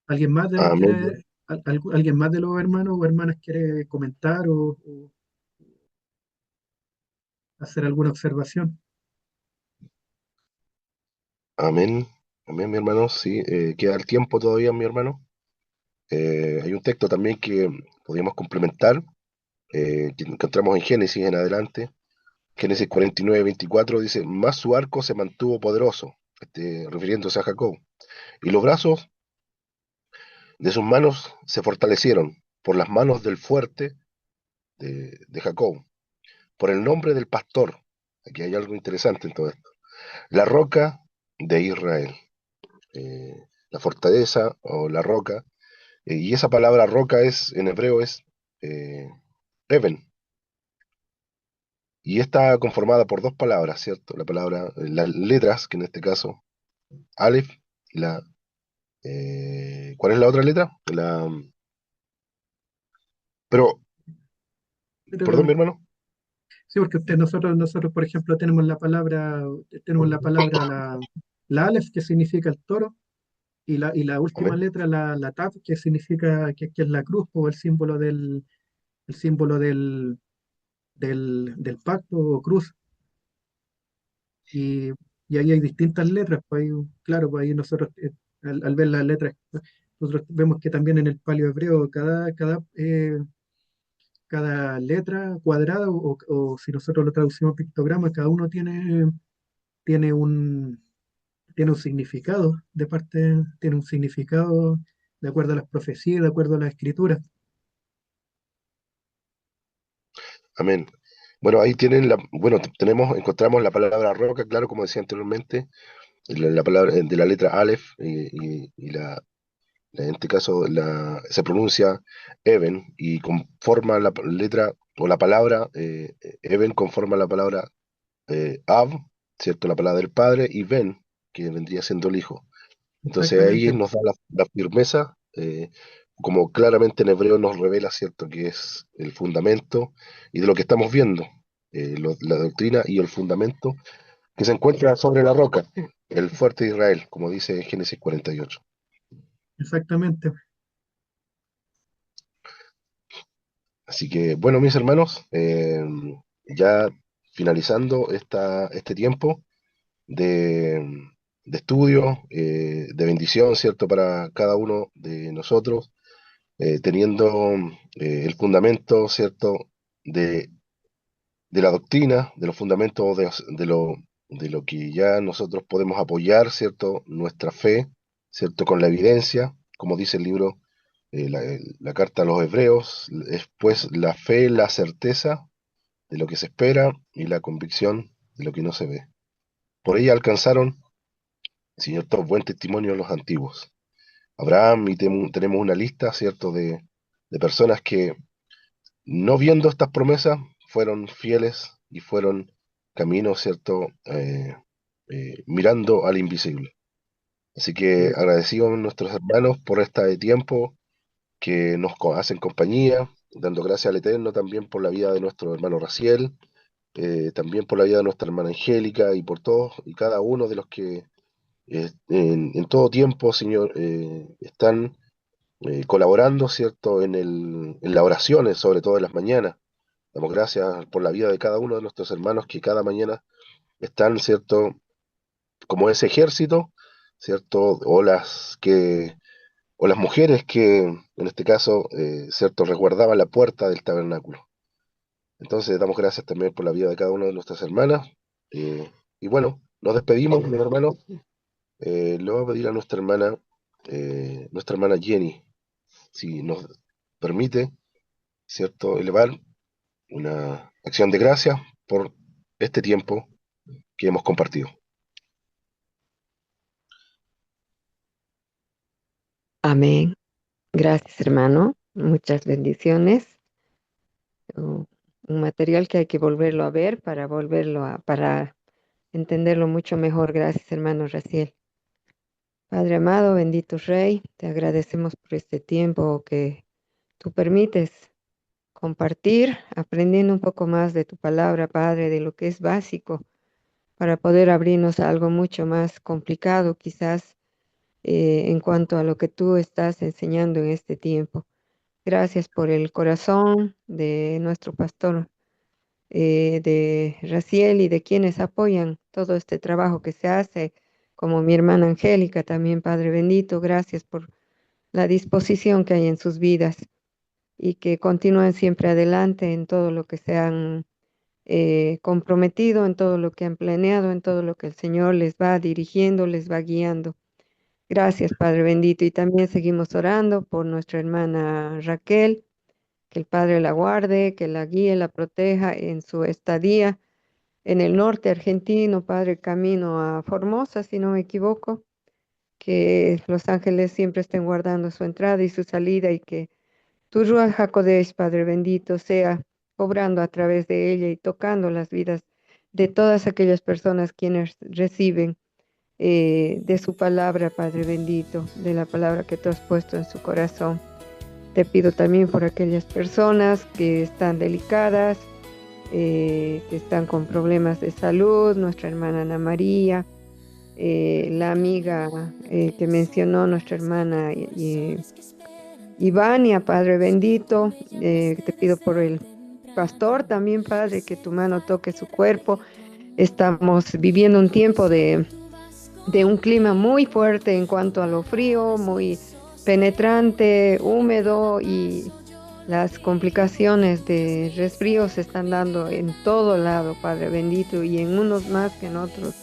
¿Alguien más de los Amén. quiere, alguien más de los hermanos o hermanas quiere comentar o hacer alguna observación? Amén. Amén, mi hermano. Sí, queda el tiempo todavía, mi hermano. Hay un texto también que podríamos complementar, que encontramos en Génesis en adelante. Génesis 49:24 dice, más su arco se mantuvo poderoso, refiriéndose a Jacob, y los brazos de sus manos se fortalecieron por las manos del fuerte de Jacob, por el nombre del pastor. Aquí hay algo interesante en todo esto. La roca de Israel, la fortaleza o la roca, y esa palabra roca en hebreo es eh, Eben, y está conformada por dos palabras, ¿cierto? La palabra, las letras, que en este caso, Aleph, y ¿cuál es la otra letra? Pero, perdón, Pero mi hermano. sí, porque nosotros, por ejemplo, tenemos la palabra, la Aleph, que significa el toro, y la última Amén. letra, la Tav, que significa que es la cruz, o el símbolo del pacto o cruz. Y, y ahí hay distintas letras, pues ahí, claro, pues ahí nosotros, al ver las letras, nosotros vemos que también en el paleo hebreo cada letra cuadrada, o si nosotros lo traducimos a pictograma, cada uno tiene un, tiene un significado tiene un significado de acuerdo a las profecías, de acuerdo a las escrituras. Amén. Bueno, ahí tienen bueno, encontramos la palabra roca, claro, como decía anteriormente, la palabra de la letra Aleph, y en este caso se pronuncia Eben, y conforma la letra o la palabra Eben conforma la palabra Ab, ¿cierto? La palabra del padre, y Ben, que vendría siendo el hijo. Entonces ahí Exactamente, nos da la firmeza, como claramente en hebreo nos revela, ¿cierto?, que es el fundamento y de lo que estamos viendo, la doctrina y el fundamento que se encuentra sobre la roca, el fuerte de Israel, como dice Génesis 48. exactamente. Así que, bueno, mis hermanos, ya finalizando este tiempo de, de estudio, de bendición, ¿cierto?, para cada uno de nosotros, teniendo el fundamento, ¿cierto?, de, de la doctrina, de los fundamentos de lo que ya nosotros podemos apoyar, ¿cierto?, nuestra fe, ¿cierto?, con la evidencia, como dice el libro, la carta a los hebreos, es pues la fe, la certeza de lo que se espera y la convicción de lo que no se ve. Por ella alcanzaron, cierto, buen testimonio los antiguos. Abraham, y tenemos una lista, ¿cierto?, de personas que, no viendo estas promesas, fueron fieles y fueron caminos, ¿cierto?, mirando al invisible. Así que Sí, agradecidos a nuestros hermanos por este tiempo que nos hacen compañía, dando gracias al Eterno también por la vida de nuestro hermano Raciel, también por la vida de nuestra hermana Angélica, y por todos y cada uno de los que en todo tiempo, Señor, están colaborando, ¿cierto?, en las oraciones, sobre todo en las mañanas. Damos gracias por la vida de cada uno de nuestros hermanos que cada mañana están, ¿cierto?, como ese ejército, ¿cierto?, o las mujeres que, en este caso, ¿cierto?, resguardaban la puerta del tabernáculo. Entonces, damos gracias también por la vida de cada una de nuestras hermanas. Y bueno, nos despedimos, mis hermanos. Le voy a pedir a nuestra hermana Jenny, si nos permite, ¿cierto?, elevar una acción de gracias por este tiempo que hemos compartido. Amén. Gracias, hermano. Muchas bendiciones. Uh, un material que hay que volverlo a ver para entenderlo mucho mejor. Gracias, hermano Raciel. Padre amado, bendito Rey, te agradecemos por este tiempo que tú permites compartir, aprendiendo un poco más de tu palabra, Padre, de lo que es básico, para poder abrirnos a algo mucho más complicado, quizás, en cuanto a lo que tú estás enseñando en este tiempo. Gracias por el corazón de nuestro pastor, de Raciel, y de quienes apoyan todo este trabajo que se hace, como mi hermana Angélica también, Padre bendito. Gracias por la disposición que hay en sus vidas y que continúen siempre adelante en todo lo que se han comprometido, en todo lo que han planeado, en todo lo que el Señor les va dirigiendo, les va guiando. Gracias, Padre bendito. Y también seguimos orando por nuestra hermana Raquel, que el Padre la guarde, que la guíe, la proteja en su estadía en el norte argentino, Padre, camino a Formosa, si no me equivoco. Que los ángeles siempre estén guardando su entrada y su salida, y que tu Ruach HaKodesh, Padre bendito, sea obrando a través de ella y tocando las vidas de todas aquellas personas quienes reciben de su palabra, Padre bendito, de la palabra que tú has puesto en su corazón. Te pido también por aquellas personas que están delicadas, que están con problemas de salud, nuestra hermana Ana María, la amiga que mencionó nuestra hermana Ivania, Padre bendito, te pido por el pastor también, Padre, que tu mano toque su cuerpo. Estamos viviendo un tiempo de un clima muy fuerte en cuanto a lo frío, muy penetrante, húmedo, y las complicaciones de resfrío se están dando en todo lado, Padre bendito, y en unos más que en otros.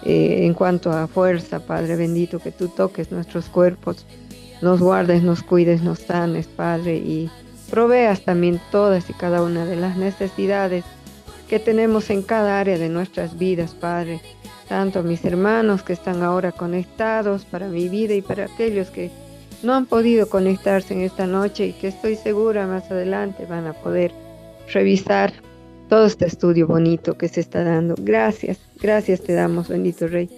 En cuanto a fuerza, Padre bendito, que tú toques nuestros cuerpos, nos guardes, nos cuides, nos sanes, Padre, y proveas también todas y cada una de las necesidades que tenemos en cada área de nuestras vidas, Padre. Tanto mis hermanos que están ahora conectados, para mi vida, y para aquellos que no han podido conectarse en esta noche y que estoy segura más adelante van a poder revisar todo este estudio bonito que se está dando. Gracias, gracias te damos, bendito Rey,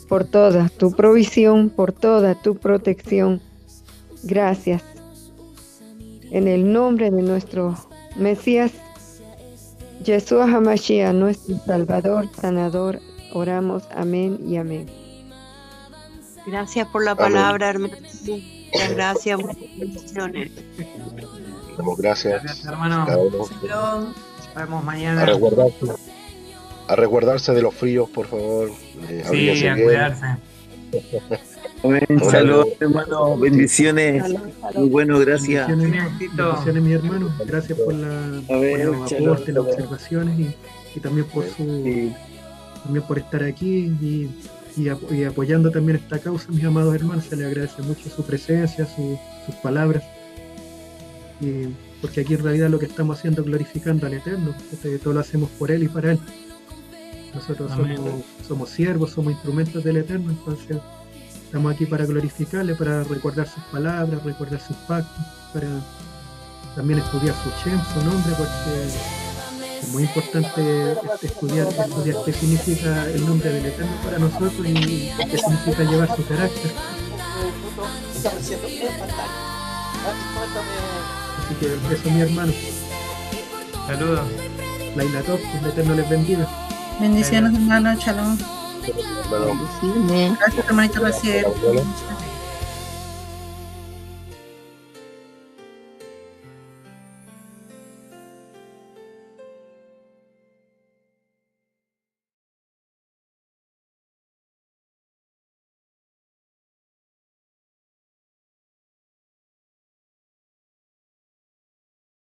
por toda tu provisión, por toda tu protección. Gracias. En el nombre de nuestro Mesías, Yeshua HaMashiach, nuestro Salvador, Sanador, oramos. Amén y amén. Gracias por la Amén. palabra, hermano. Muchas gracias, muchas bendiciones. Damos gracias Gracias, a hermano. cada uno Shalom. Nos vemos a mañana. resguardarse de los fríos, por favor. Sí, Abríguense a bien. cuidarse. Amén. Hola. Saludos, hermano. Bendiciones. Shalom, Muy shalom. bueno, gracias. Bendiciones, mi hermano. Gracias por los shalom, aportes, las shalom. observaciones, y también por Sí. también por estar aquí y apoyando también esta causa, mis amados hermanos. Se les agradece mucho su presencia, sus palabras, porque aquí en realidad lo que estamos haciendo es glorificando al Eterno. Todo lo hacemos por Él y para Él. Nosotros Amén. somos siervos, somos instrumentos del Eterno, entonces estamos aquí para glorificarle, para recordar sus palabras, recordar sus pactos, para también estudiar su Shem, su nombre, porque es muy importante estudiar qué significa el nombre del Eterno para nosotros y qué significa llevar su carácter. Así que eso, mi hermano. Saludos. Laila Top, que el Eterno les bendiga. Bendiciones, hermano. Shalom. Hermano, Sí, amén. Gracias, hermanito Raciel. Bueno.